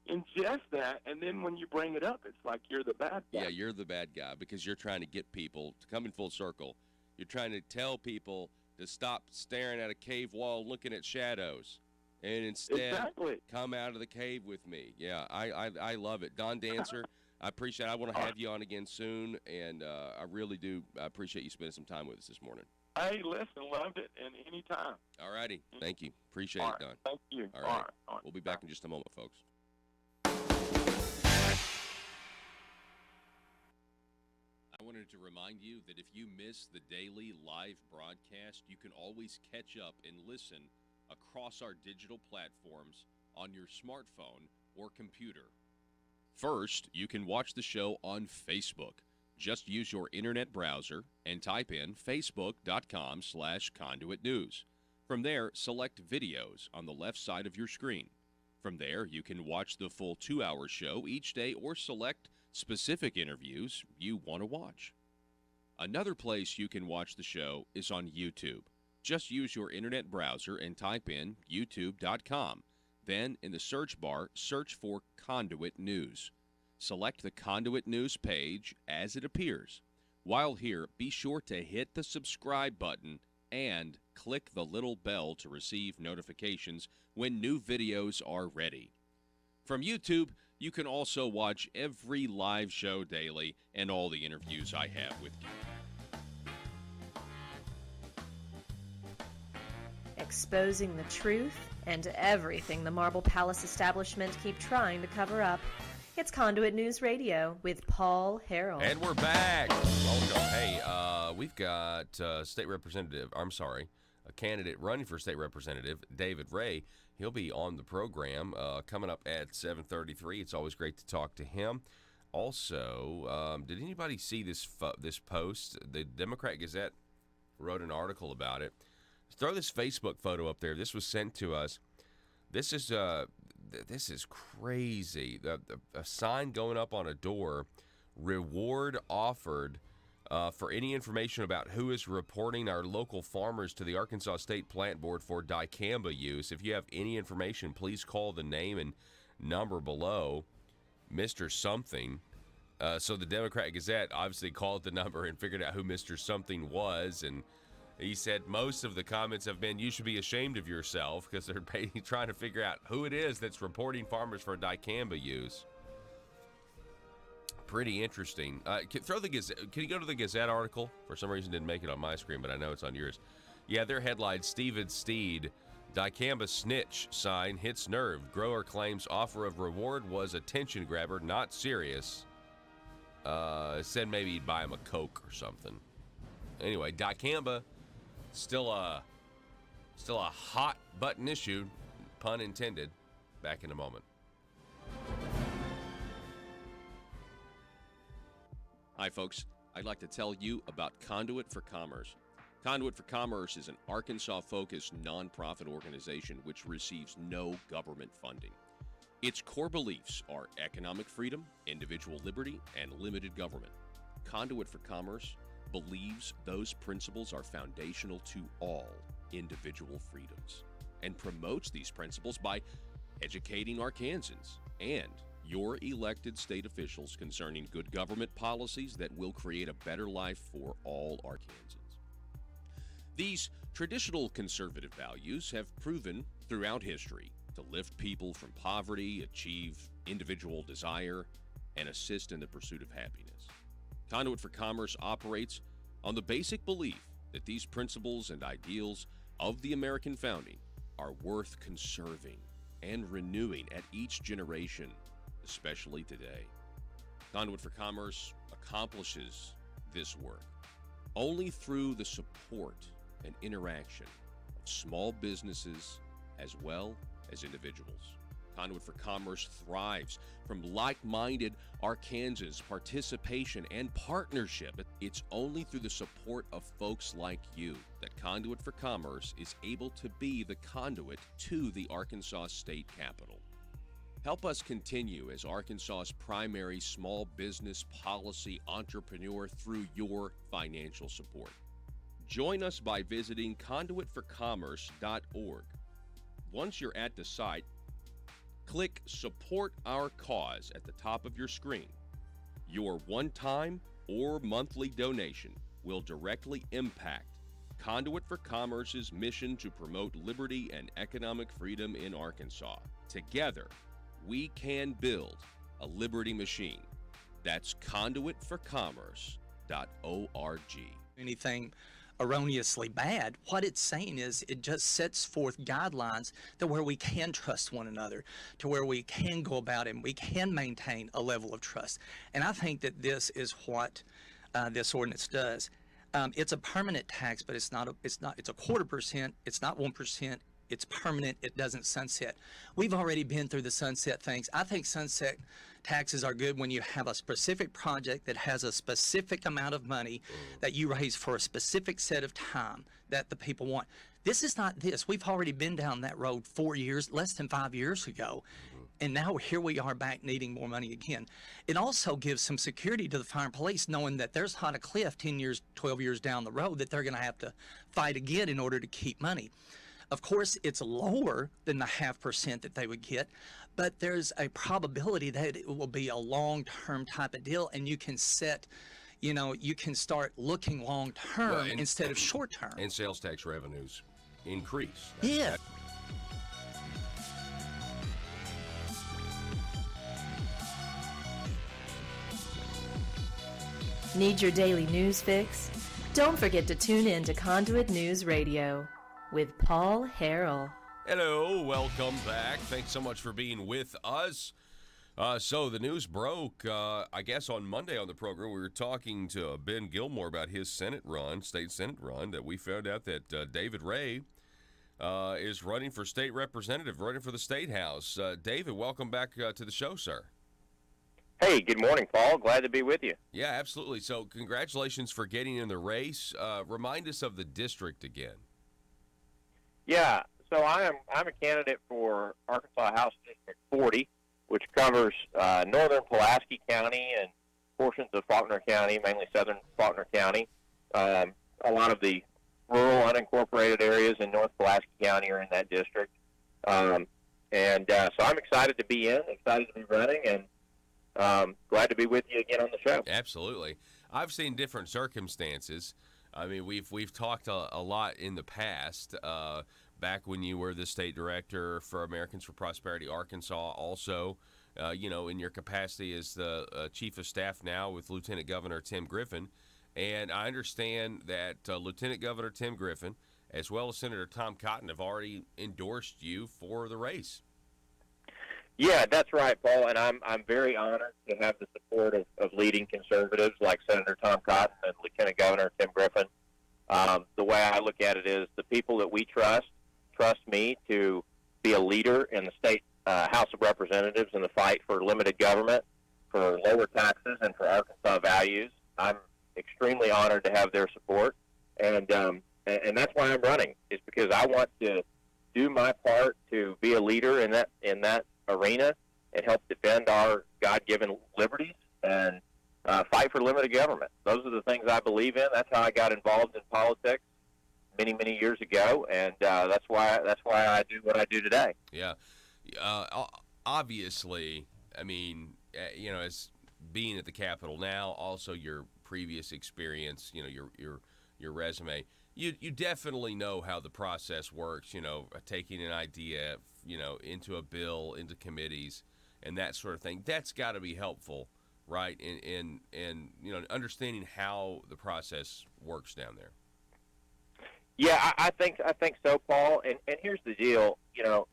ingest that, and then when you bring it up, it's like you're the bad guy. Yeah, you're the bad guy because you're trying to get people to come in full circle. You're trying to tell people to stop staring at a cave wall, looking at shadows, and instead come out of the cave with me. Yeah, I love it, Don Dancer. I appreciate it. I want to have you on again soon, and I really do. I appreciate you spending some time with us this morning. Hey, listen, loved it, and anytime. All righty. Thank you. Appreciate it, Don. Thank you. All right. We'll be back in just a moment, folks. I wanted to remind you that if you miss the daily live broadcast, you can always catch up and listen across our digital platforms on your smartphone or computer. First, you can watch the show on Facebook. Just use your internet browser and type in facebook.com/Conduit News. From there, select videos on the left side of your screen. From there, you can watch the full 2-hour show each day or select specific interviews you want to watch. Another place you can watch the show is on YouTube. Just use your internet browser and type in youtube.com. Then, in the search bar, search for Conduit News. Select the Conduit News page as it appears. While here, be sure to hit the subscribe button and click the little bell to receive notifications when new videos are ready. From YouTube, you can also watch every live show daily and all the interviews I have with you. Exposing the truth and everything the Marble Palace establishment keep trying to cover up. It's Conduit News Radio with Paul Harrell. And we're back. Welcome. Hey, we've got a candidate running for state representative, David Ray. He'll be on the program coming up at 7:33. It's always great to talk to him. Also, did anybody see this post? The Democrat Gazette wrote an article about it. Throw this Facebook photo up there. This was sent to us. This is crazy. A sign going up on a door, reward offered for any information about who is reporting our local farmers to the Arkansas State Plant Board for dicamba use. If you have any information, please call the name and number below, Mr. Something. So the Democrat Gazette obviously called the number and figured out who Mr. Something was, and he said most of the comments have been, you should be ashamed of yourself, because they're trying to figure out who it is that's reporting farmers for dicamba use. Pretty interesting. Can you go to the Gazette article? For some reason, didn't make it on my screen, but I know it's on yours. Yeah, their headline, Stephen Steed Dicamba snitch sign hits nerve. Grower claims offer of reward was attention grabber, not serious. Said maybe he'd buy him a Coke or something. Anyway, Dicamba, still a hot button issue, pun intended. Back in a moment. Hi, folks. I'd like to tell you about Conduit for Commerce. Conduit for Commerce is an Arkansas-focused nonprofit organization which receives no government funding. Its core beliefs are economic freedom, individual liberty, and limited government. Conduit for Commerce believes those principles are foundational to all individual freedoms and promotes these principles by educating Arkansans and your elected state officials concerning good government policies that will create a better life for all Arkansans. These traditional conservative values have proven throughout history to lift people from poverty, achieve individual desire, and assist in the pursuit of happiness. Conduit for Commerce operates on the basic belief that these principles and ideals of the American founding are worth conserving and renewing at each generation, especially today. Conduit for Commerce accomplishes this work only through the support and interaction of small businesses as well as individuals. Conduit for Commerce thrives from like-minded Arkansans' participation and partnership. It's only through the support of folks like you that Conduit for Commerce is able to be the conduit to the Arkansas State Capitol. Help us continue as Arkansas's primary small business policy entrepreneur through your financial support. Join us by visiting conduitforcommerce.org. Once you're at the site, click Support Our Cause at the top of your screen. Your one-time or monthly donation will directly impact Conduit for Commerce's mission to promote liberty and economic freedom in Arkansas. Together, we can build a liberty machine. That's conduitforcommerce.org. Anything erroneously bad. What it's saying is it just sets forth guidelines to where we can trust one another, to where we can go about it and we can maintain a level of trust. And I think that this is what this ordinance does. It's a permanent tax, but it's a 0.25%. It's not 1%. It's permanent. It doesn't sunset. We've already been through the sunset things. I think sunset taxes are good when you have a specific project that has a specific amount of money that you raise for a specific set of time that the people want. This is not this. We've already been down that road 4 years, less than 5 years ago. And now here we are back needing more money again. It also gives some security to the fire and police, knowing that there's not a cliff 10 years, 12 years down the road that they're going to have to fight again in order to keep money. Of course, it's lower than the 0.5% that they would get, but there's a probability that it will be a long-term type of deal, and you can set, you can start looking long-term instead of short-term. And sales tax revenues increase. Yeah. Need your daily news fix? Don't forget to tune in to Conduit News Radio with Paul Harrell. Hello, welcome back. Thanks so much for being with us. So the news broke, I guess on Monday on the program. We were talking to Ben Gilmore about his state Senate run, that we found out that David Ray is running for state representative, running for the State House. David, welcome back to the show, sir. Hey, good morning, Paul. Glad to be with you. Yeah, absolutely. So congratulations for getting in the race. Remind us of the district again. Yeah, so I'm a candidate for Arkansas House District 40, which covers northern Pulaski County and portions of Faulkner County, mainly southern Faulkner County. A lot of the rural unincorporated areas in North Pulaski County are in that district. So I'm excited to be excited to be running, and glad to be with you again on the show. Absolutely. I've seen different circumstances. I mean, we've talked a lot in the past, back when you were the state director for Americans for Prosperity Arkansas, also, in your capacity as the chief of staff now with Lieutenant Governor Tim Griffin. And I understand that Lieutenant Governor Tim Griffin as well as Senator Tom Cotton, have already endorsed you for the race. Yeah, that's right, Paul, and I'm very honored to have the support of leading conservatives like Senator Tom Cotton and Lieutenant Governor Tim Griffin. The way I look at it is the people that we trust me to be a leader in the state House of Representatives in the fight for limited government, for lower taxes, and for Arkansas values. I'm extremely honored to have their support, and that's why I'm running, is because I want to do my part to be a leader in that arena and help defend our God-given liberties and fight for limited government. Those are the things I believe in. That's how I got involved in politics many years ago, and that's why I do what I do today. Yeah, obviously, I mean, as being at the Capitol now, also your previous experience, your resume, you definitely know how the process works. Taking an idea, into a bill, into committees, and that sort of thing. That's got to be helpful, right? And understanding how the process works down there. Yeah, I think so, Paul. And here's the deal.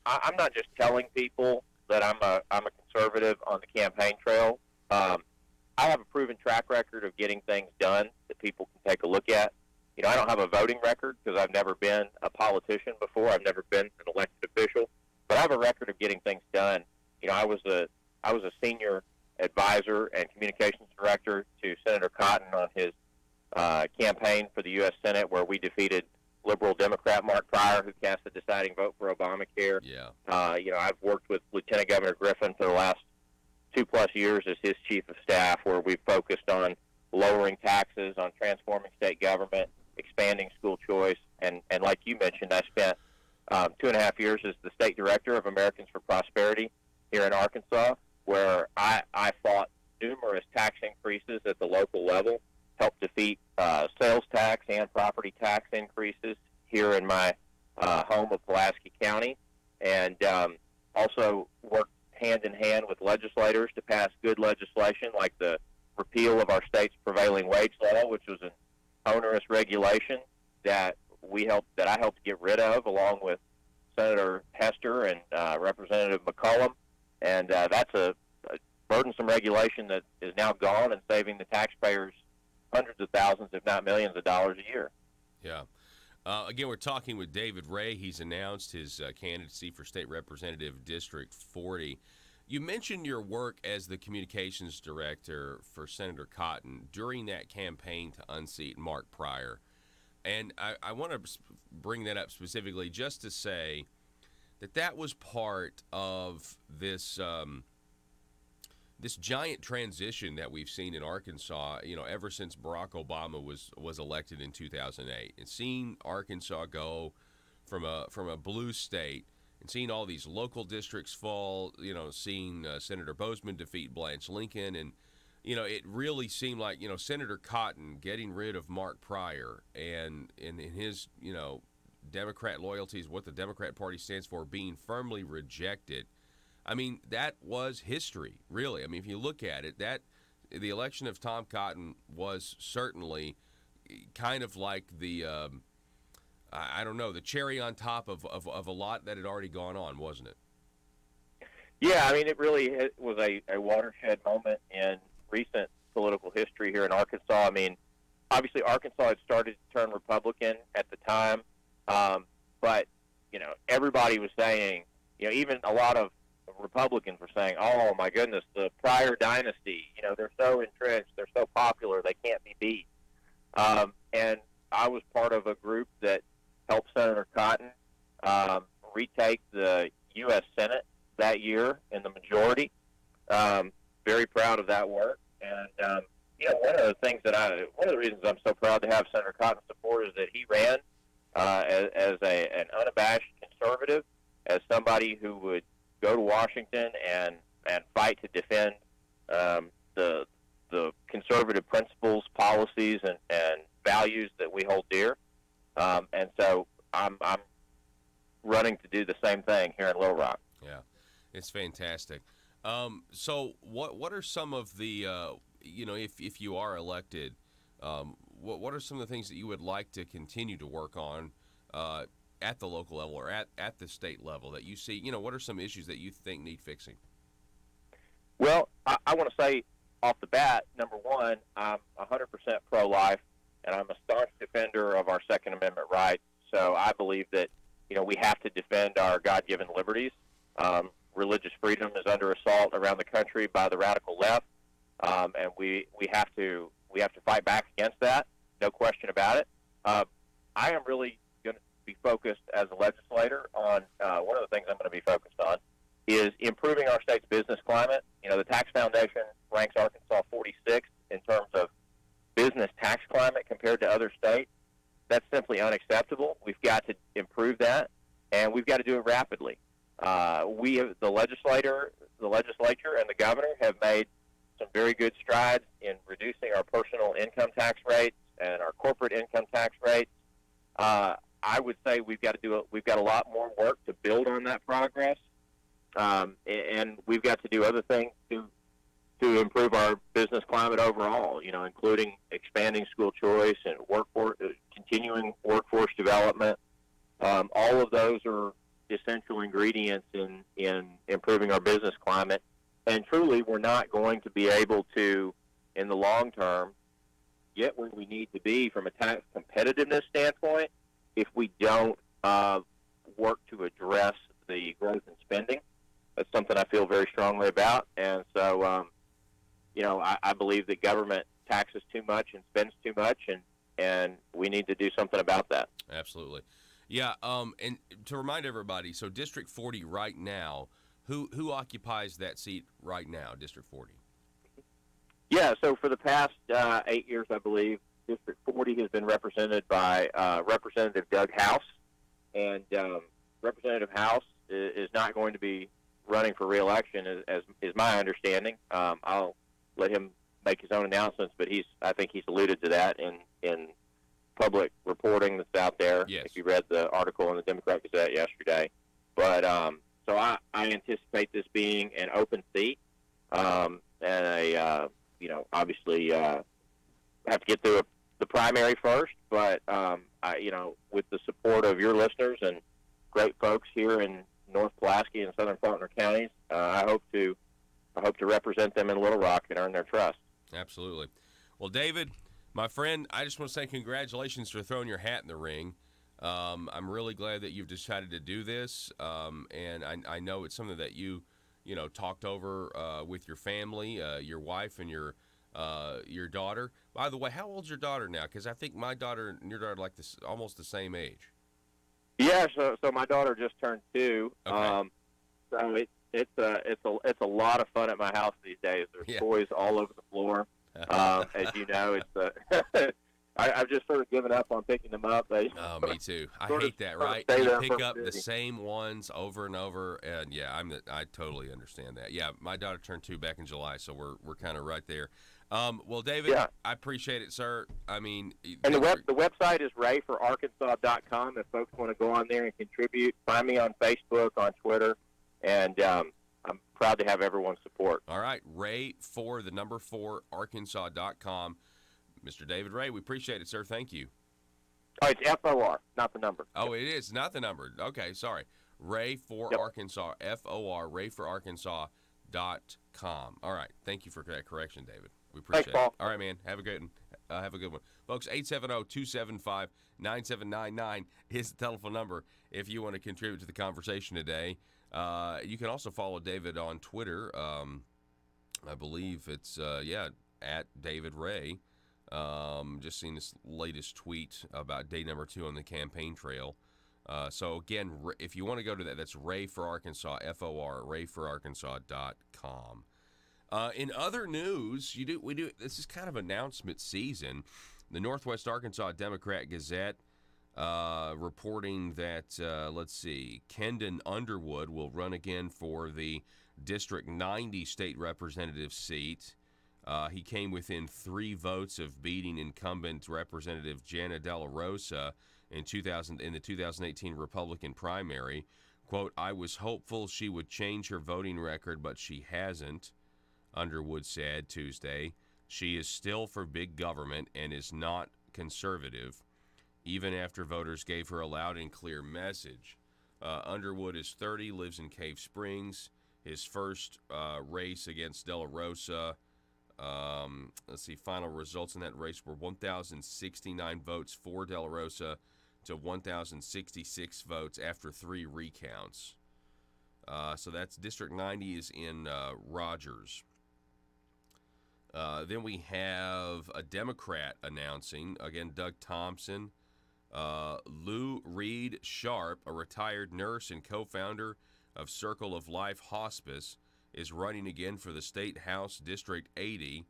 I'm not just telling people that I'm a conservative on the campaign trail. I have a proven track record of getting things done that people can take a look at. I don't have a voting record because I've never been a politician before. I've never been an elected official, but I have a record of getting things done. I was a senior advisor and communications director to Senator Cotton on his campaign for the U.S. Senate, where we defeated liberal Democrat Mark Pryor, who cast the deciding vote for Obamacare. Yeah. I've worked with Lieutenant Governor Griffin for the last 2+ years as his chief of staff, where we've focused on lowering taxes, on transforming state government, expanding school choice, and like you mentioned, I spent 2.5 years as the state director of Americans for Prosperity here in Arkansas, where I fought numerous tax increases at the local level, helped defeat sales tax and property tax increases here in my home of Pulaski County, and also worked hand in hand with legislators to pass good legislation like the repeal of our state's prevailing wage law, which was an onerous regulation that I helped get rid of, along with Senator Hester and Representative McCollum, and that's a burdensome regulation that is now gone and saving the taxpayers hundreds of thousands, if not millions of dollars a year. Yeah. Again, we're talking with David Ray. He's announced his candidacy for State Representative District 40. You mentioned your work as the communications director for Senator Cotton during that campaign to unseat Mark Pryor. And I want to bring that up specifically just to say that was part of this this giant transition that we've seen in Arkansas, ever since Barack Obama was elected in 2008. And seeing Arkansas go from a blue state and seeing all these local districts fall, seeing Senator Bozeman defeat Blanche Lincoln, and it really seemed like Senator Cotton getting rid of Mark Pryor and his Democrat loyalties, what the Democrat Party stands for, being firmly rejected. I mean, that was history, really. I mean, if you look at it, the election of Tom Cotton was certainly kind of like the the cherry on top of a lot that had already gone on, wasn't it? Yeah, I mean, it really was a watershed moment in recent political history here in Arkansas. I mean, obviously Arkansas had started to turn Republican at the time, but everybody was saying, even a lot of Republicans were saying, "Oh my goodness, the Pryor dynasty, they're so entrenched, they're so popular, they can't be beat." And I was part of a group that helped Senator Cotton retake the U.S. Senate that year in the majority. Very proud of that work. And one of the reasons I'm so proud to have Senator Cotton's support is that he ran as an unabashed conservative, as somebody who would go to Washington and fight to defend the conservative principles, policies, and values that we hold dear. And so I'm running to do the same thing here in Little Rock. Yeah, it's fantastic. So what are some of the if you are elected, what are some of the things that you would like to continue to work on at the local level or at the state level that you see? What are some issues that you think need fixing? Well, I want to say off the bat, number one, I'm 100% pro-life, and I'm a staunch defender of our Second Amendment rights. So I believe that, we have to defend our God-given liberties. Religious freedom is under assault around the country by the radical left, and we have to fight back against that. No question about it. I am really going to be focused as a legislator on one of the things I'm going to be focused on is improving our state's business climate. The Tax Foundation ranks Arkansas 46th in terms of business tax climate compared to other states. That's simply unacceptable. We've got to improve that, and we've got to do it rapidly. The legislature, and the governor have made some very good strides in reducing our personal income tax rates and our corporate income tax rates. I would say we've got a lot more work to build on that progress, and we've got to do other things to improve our business climate overall. Including expanding school choice and continuing workforce development. All of those are essential ingredients in improving our business climate. And truly, we're not going to be able to, in the long term, get where we need to be from a tax competitiveness standpoint if we don't work to address the growth in spending. That's something I feel very strongly about. And so, I believe that government taxes too much and spends too much, and we need to do something about that. Absolutely. Yeah, and to remind everybody, so District 40 right now, who occupies that seat right now, District 40? Yeah, so for the past 8 years, I believe, District 40 has been represented by Representative Doug House, and Representative House is not going to be running for re-election, as is my understanding. I'll let him make his own announcements, but I think he's alluded to that in public reporting that's out there. Yes. If you read the article in the Democrat Gazette yesterday. But so I anticipate this being an open seat, and obviously have to get through the primary first. But with the support of your listeners and great folks here in North Pulaski and Southern Faulkner counties, I hope to represent them in Little Rock and earn their trust. Absolutely. Well, David, my friend, I just want to say congratulations for throwing your hat in the ring. I'm really glad that you've decided to do this, and I know it's something that you talked over with your family, your wife, and your daughter. By the way, how old's your daughter now? Because I think my daughter and your daughter are like this, almost the same age. Yeah, so my daughter just turned 2. Okay. So it's a lot of fun at my house these days. There's toys all over the floor. As you know, I've just sort of given up on picking them up. Me too. I hate that, right? You pick up the same ones over and over, and I totally understand that. Yeah, my daughter turned 2 back in July, so we're kind of right there. Well, David, I appreciate it, sir. I mean, and the website is rayforarkansas.com. If folks want to go on there and contribute, find me on Facebook, on Twitter, and I'm proud to have everyone's support. All right, Ray4Arkansas.com. Mr. David Ray, we appreciate it, sir. Thank you. Oh, it's FOR, not the number. Oh, it is not the number. Okay, sorry. Ray4Arkansas, FOR, Ray4Arkansas.com. All right, thank you for that correction, David. We appreciate Thanks, Paul. it. All right, man. Have a good one. Folks, 870-275-9799 is the telephone number if you want to contribute to the conversation today. You can also follow David on Twitter. I believe it's, at David Ray. Just seen this latest tweet about day number 2 on the campaign trail. So, again, if you want to go to that, that's Ray for Arkansas, FOR, Ray4Arkansas.com. In other news, this is kind of announcement season. The Northwest Arkansas Democrat Gazette reporting that, Kendon Underwood will run again for the District 90 state representative seat. He came within 3 votes of beating incumbent Representative Jana De La Rosa in the 2018 Republican primary. Quote, "I was hopeful she would change her voting record, but she hasn't," Underwood said Tuesday. "She is still for big government and is not conservative. even after voters gave her a loud and clear message. Underwood is 30, lives in Cave Springs. His first race against De La Rosa, let's see, final results in that race were 1,069 votes for De La Rosa to 1,066 votes after 3 recounts. So that's District 90 is in Rogers. Then we have a Democrat announcing, again, Doug Thompson. Lou Reed Sharp, a retired nurse and co-founder of Circle of Life Hospice, is running again for the State House District 80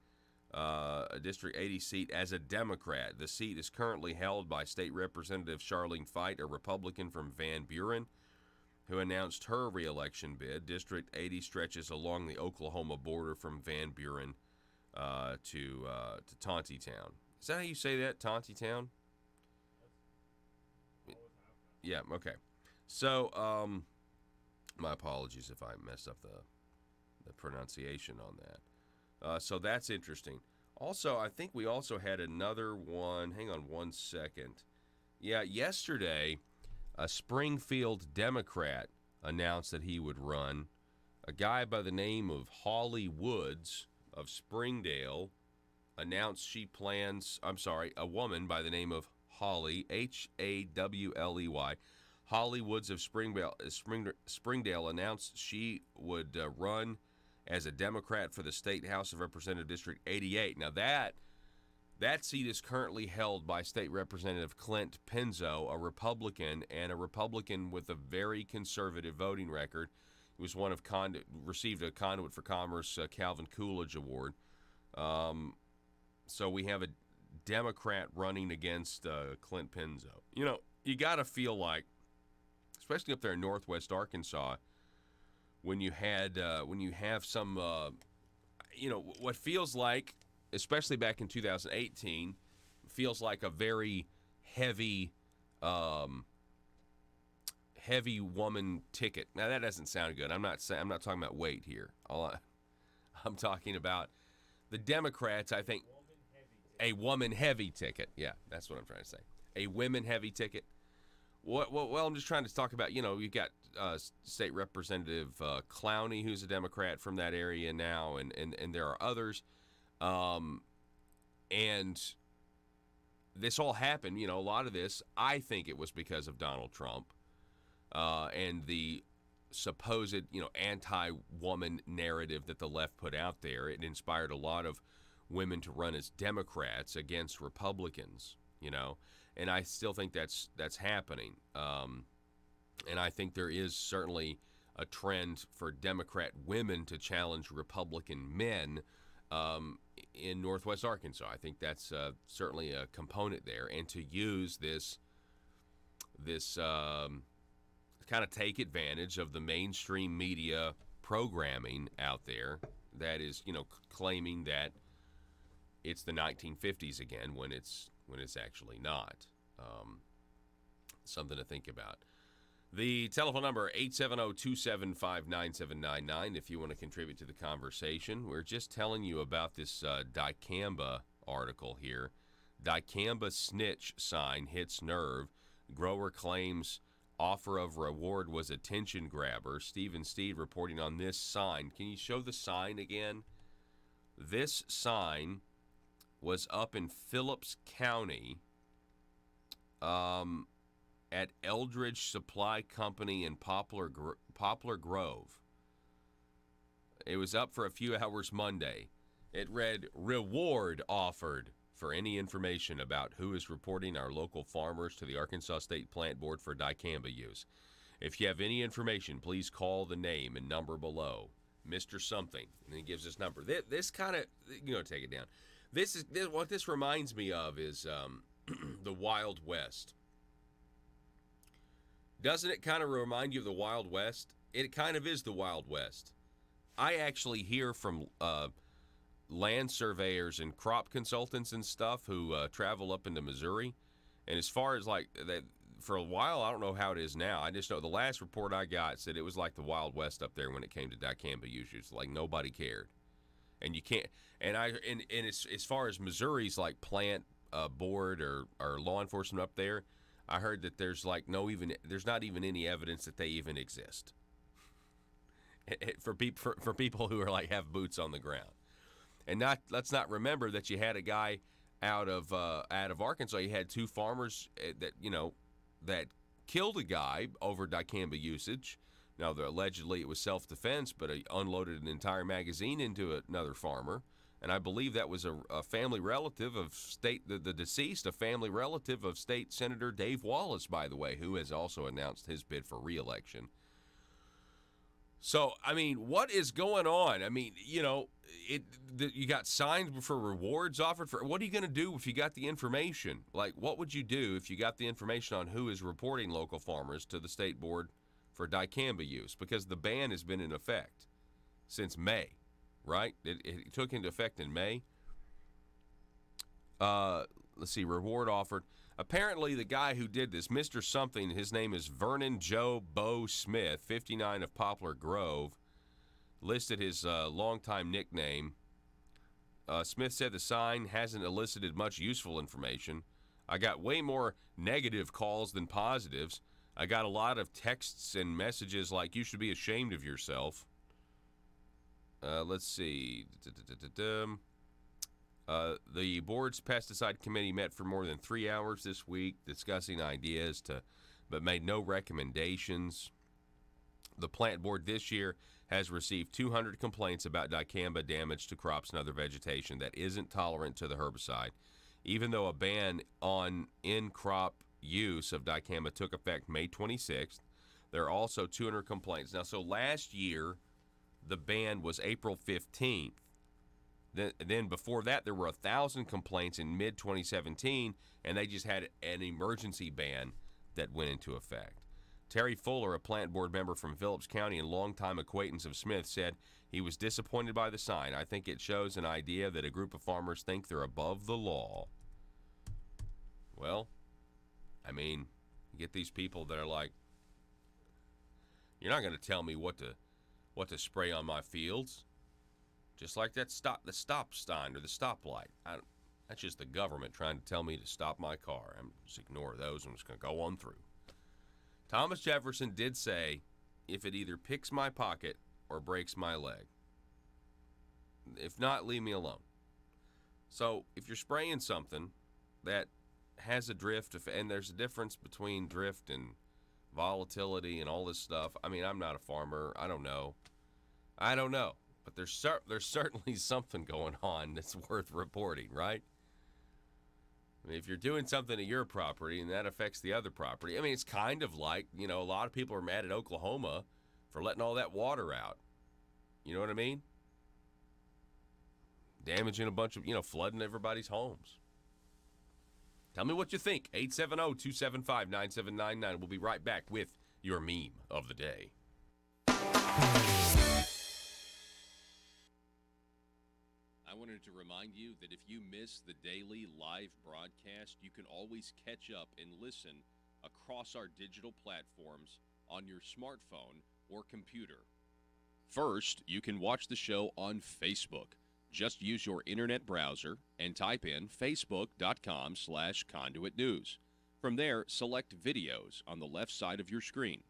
seat as a Democrat. The seat is currently held by State Representative Charlene Fight, a Republican from Van Buren, who announced her re-election bid. District 80 stretches along the Oklahoma border from Van Buren to Tontitown. Is that how you say that, Tontitown? Yeah, okay. So, my apologies if I messed up the pronunciation on that. So that's interesting. Also, I think we also had another one. Hang on one second. Yeah, yesterday, a Springfield Democrat announced that he would run. A guy by the name of Holly Woods of Springdale announced she plans, a woman by the name of Holly, Hawley, Holly Woods of Springdale announced she would run as a Democrat for the State House of Representatives District 88. Now that seat is currently held by State Representative Clint Penzo, a Republican, and a Republican with a very conservative voting record. He was one of received a Conduit for Commerce Calvin Coolidge Award. So we have a Democrat running against Clint Penzo. You know, you got to feel like, especially up there in Northwest Arkansas, when you have some, what feels like, especially back in 2018, feels like a very heavy woman ticket. Now that doesn't sound good. I'm not talking about weight here. I'm talking about the Democrats. I think a woman heavy ticket. Yeah, that's what I'm trying to say. A women heavy ticket. Well, I'm just trying to talk about, you've got State Representative Clowney, who's a Democrat from that area now, and there are others. And this all happened, a lot of this, I think it was because of Donald Trump and the supposed, anti-woman narrative that the left put out there. It inspired a lot of women to run as Democrats against Republicans, and I still think that's happening. And I think there is certainly a trend for Democrat women to challenge Republican men in Northwest Arkansas. I think that's certainly a component there, and to use this kind of take advantage of the mainstream media programming out there that is, claiming that it's the 1950s again when it's actually not. Something to think about. The telephone number, 870-275-9799, if you want to contribute to the conversation. We're just telling you about this dicamba article here. Dicamba snitch sign hits nerve. Grower claims offer of reward was attention grabber. Stephen Steed reporting on this sign. Can you show the sign again? This sign was up in Phillips County at Eldridge Supply Company in Poplar Grove. It was up for a few hours Monday. It read, "Reward offered for any information about who is reporting our local farmers to the Arkansas State Plant Board for dicamba use. If you have any information, please call the name and number below. Mr. Something." And he gives this number. This kind of, take it down. What this reminds me of is the Wild West. Doesn't it kind of remind you of the Wild West? It kind of is the Wild West. I actually hear from land surveyors and crop consultants and stuff who travel up into Missouri. And as far as like that, for a while, I don't know how it is now. I just know the last report I got said it was like the Wild West up there when it came to dicamba usage. Like nobody cared. And you can't, and as far as Missouri's like plant board or law enforcement up there, I heard that there's not even any evidence that they even exist for people who are like have boots on the ground. And let's not remember that you had a guy out of Arkansas. You had two farmers that killed a guy over dicamba usage. Now, allegedly it was self-defense, but he unloaded an entire magazine into another farmer. And I believe that was a family relative of the deceased, a family relative of State Senator Dave Wallace, by the way, who has also announced his bid for re-election. So, I mean, what is going on? I mean, you got signs for rewards offered for. What are you going to do if you got the information? Like, what would you do if you got the information on who is reporting local farmers to the state board for dicamba use? Because the ban has been in effect since May, right? It took into effect in May. Let's see, reward offered. Apparently, the guy who did this, Mr. Something, his name is Vernon Joe Bo Smith, 59 of Poplar Grove, listed his longtime nickname. Smith said the sign hasn't elicited much useful information. I got way more negative calls than positives. I got a lot of texts and messages like, you should be ashamed of yourself. Let's see. The board's pesticide committee met for more than 3 hours this week discussing ideas but made no recommendations. The plant board this year has received 200 complaints about dicamba damage to crops and other vegetation that isn't tolerant to the herbicide. Even though a ban on in-crop use of dicamba took effect May 26th, there are also 200 complaints. Now, so last year, the ban was April 15th. Then before that, there were 1,000 complaints in mid-2017, and they just had an emergency ban that went into effect. Terry Fuller, a plant board member from Phillips County and longtime acquaintance of Smith, said he was disappointed by the sign. I think it shows an idea that a group of farmers think they're above the law. Well, I mean, you get these people that are like, you're not going to tell me what to spray on my fields. Just like the stop sign or the stoplight. That's just the government trying to tell me to stop my car. I'm just ignore those. I'm just going to go on through. Thomas Jefferson did say, if it either picks my pocket or breaks my leg. If not, leave me alone. So if you're spraying something that has a drift, and there's a difference between drift and volatility and all this stuff. I mean, I'm not a farmer. I don't know. But there's certainly something going on that's worth reporting, right? I mean, if you're doing something to your property and that affects the other property, I mean, it's kind of like, a lot of people are mad at Oklahoma for letting all that water out. You know what I mean? Damaging a bunch of, flooding everybody's homes. Tell me what you think. 870-275-9799. We'll be right back with your meme of the day. I wanted to remind you that if you miss the daily live broadcast, you can always catch up and listen across our digital platforms on your smartphone or computer. First, you can watch the show on Facebook. Just use your internet browser and type in facebook.com/Conduit News. From there, select videos on the left side of your screen.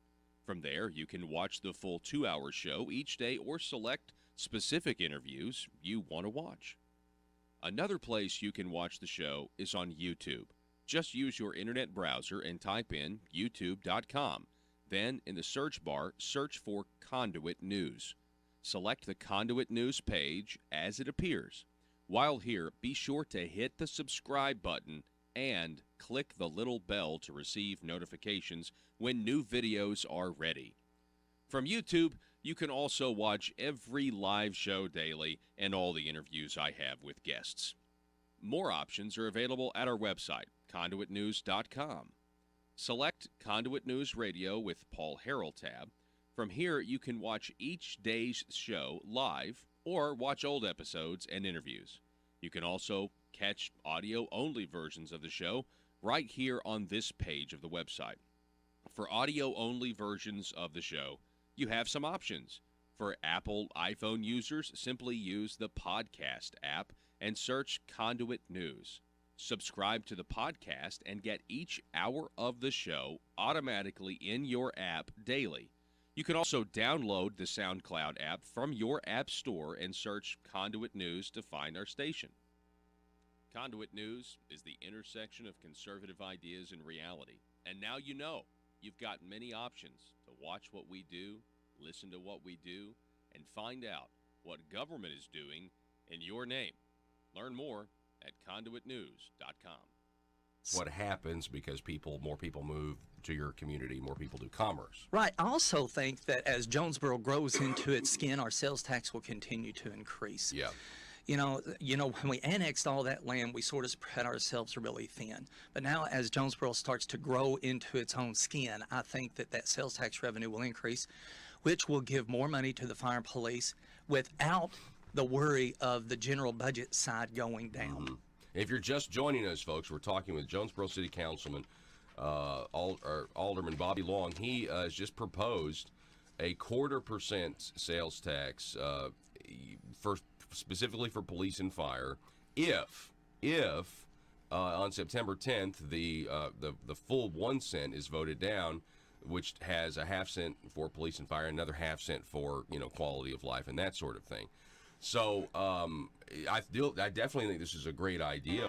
From there, you can watch the full 2-hour show each day or select specific interviews you want to watch. Another place you can watch the show is on YouTube. Just use your internet browser and type in youtube.com. Then, in the search bar, search for Conduit News. Select the Conduit News page as it appears. While here, be sure to hit the subscribe button and click the little bell to receive notifications when new videos are ready. From YouTube, you can also watch every live show daily and all the interviews I have with guests. More options are available at our website, conduitnews.com. Select Conduit News Radio with Paul Harrell tab. From here, you can watch each day's show live or watch old episodes and interviews. You can also catch audio-only versions of the show right here on this page of the website. For audio-only versions of the show, you have some options. For Apple iPhone users, simply use the podcast app and search Conduit News. Subscribe to the podcast and get each hour of the show automatically in your app daily. You can also download the SoundCloud app from your app store and search Conduit News to find our station. Conduit News is the intersection of conservative ideas and reality. And now you know. You've got many options to watch what we do, listen to what we do, and find out what government is doing in your name. Learn more at conduitnews.com. What happens because more people move to your community, more people do commerce. Right. I also think that as Jonesboro grows into its skin, our sales tax will continue to increase. Yeah. You know, when we annexed all that land, we sort of spread ourselves really thin. But now as Jonesboro starts to grow into its own skin, I think that sales tax revenue will increase, which will give more money to the fire and police without the worry of the general budget side going down. Mm-hmm. If you're just joining us, folks, we're talking with Jonesboro City Councilman Alderman Bobby Long. He has just proposed a 0.25% sales tax specifically for police and fire if on September 10th the full 1 cent is voted down, which has a 0.5 cent for police and fire, another 0.5 cent for quality of life and that sort of thing. So I definitely think this is a great idea.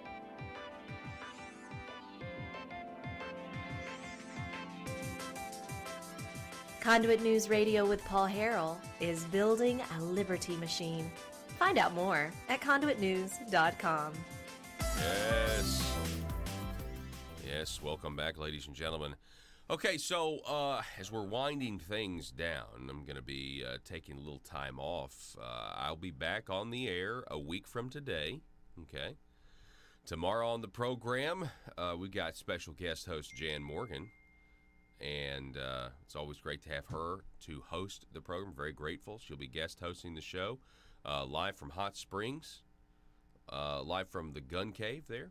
Conduit News Radio with Paul Harrell is building a liberty machine. Find out more at conduitnews.com. Yes, welcome back, ladies and gentlemen. Okay, so as we're winding things down, I'm going to be taking a little time off. I'll be back on the air a week from today, okay? Tomorrow on the program, we got special guest host Jan Morgan, and it's always great to have her to host the program. Very grateful. She'll be guest hosting the show live from Hot Springs, live from the Gun Cave there.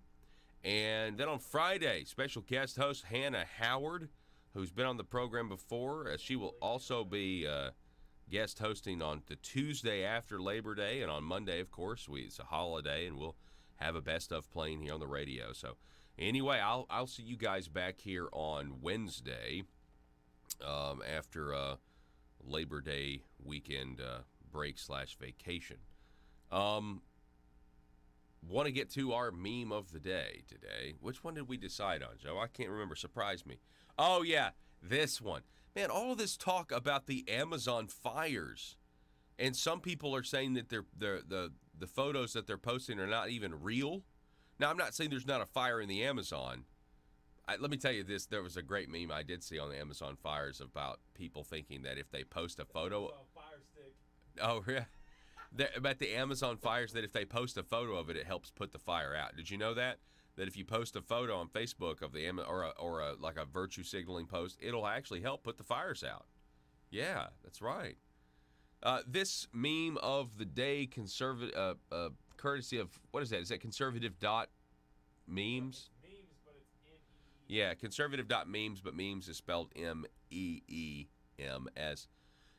And then on Friday, special guest host Hannah Howard, who's been on the program before. She will also be guest hosting on the Tuesday after Labor Day. And on Monday, of course, it's a holiday, and we'll have a best of playing here on the radio. So anyway, I'll see you guys back here on Wednesday after Labor Day weekend break/vacation. Want to get to our meme of the day today. Which one did we decide on, Joe? I can't remember. Surprise me. Oh, yeah, this one. Man, all of this talk about the Amazon fires. And some people are saying that the photos that they're posting are not even real. Now, I'm not saying there's not a fire in the Amazon. Let me tell you this. There was a great meme I did see on the Amazon fires about people thinking that if they post a photo... Fire stick. Oh, yeah. About the Amazon fires, that if they post a photo of it, it helps put the fire out. Did you know that? That if you post a photo on Facebook of the or a virtue signaling post, it'll actually help put the fires out. Yeah, that's right. This meme of the day, courtesy of, what is that? Is that conservative dot memes? Memes, but it's M-E-E. Yeah, conservative dot memes, but memes is spelled M-E-E-M-S.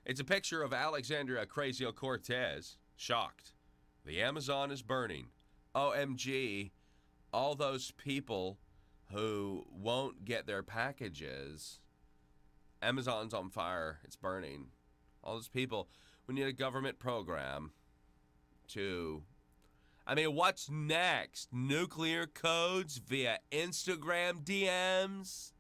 It's a picture of Alexandria Ocasio-Cortez, shocked. The Amazon is burning. OMG, all those people who won't get their packages. Amazon's on fire. It's burning. All those people. We need a government program to... I mean, what's next? Nuclear codes via Instagram DMs?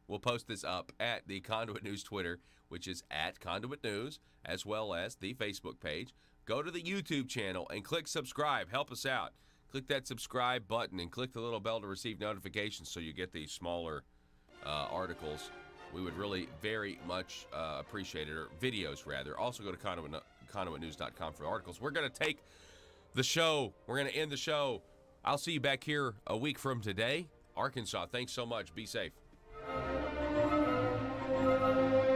We'll post this up at the Conduit News Twitter, which is at Conduit News, as well as the Facebook page. Go to the YouTube channel and click subscribe. Help us out. Click that subscribe button and click the little bell to receive notifications so you get these smaller articles. We would really very much appreciate it, or videos rather. Also go to conduitnews.com for articles. We're going to take the show. We're going to end the show. I'll see you back here a week from today. Arkansas, thanks so much. Be safe.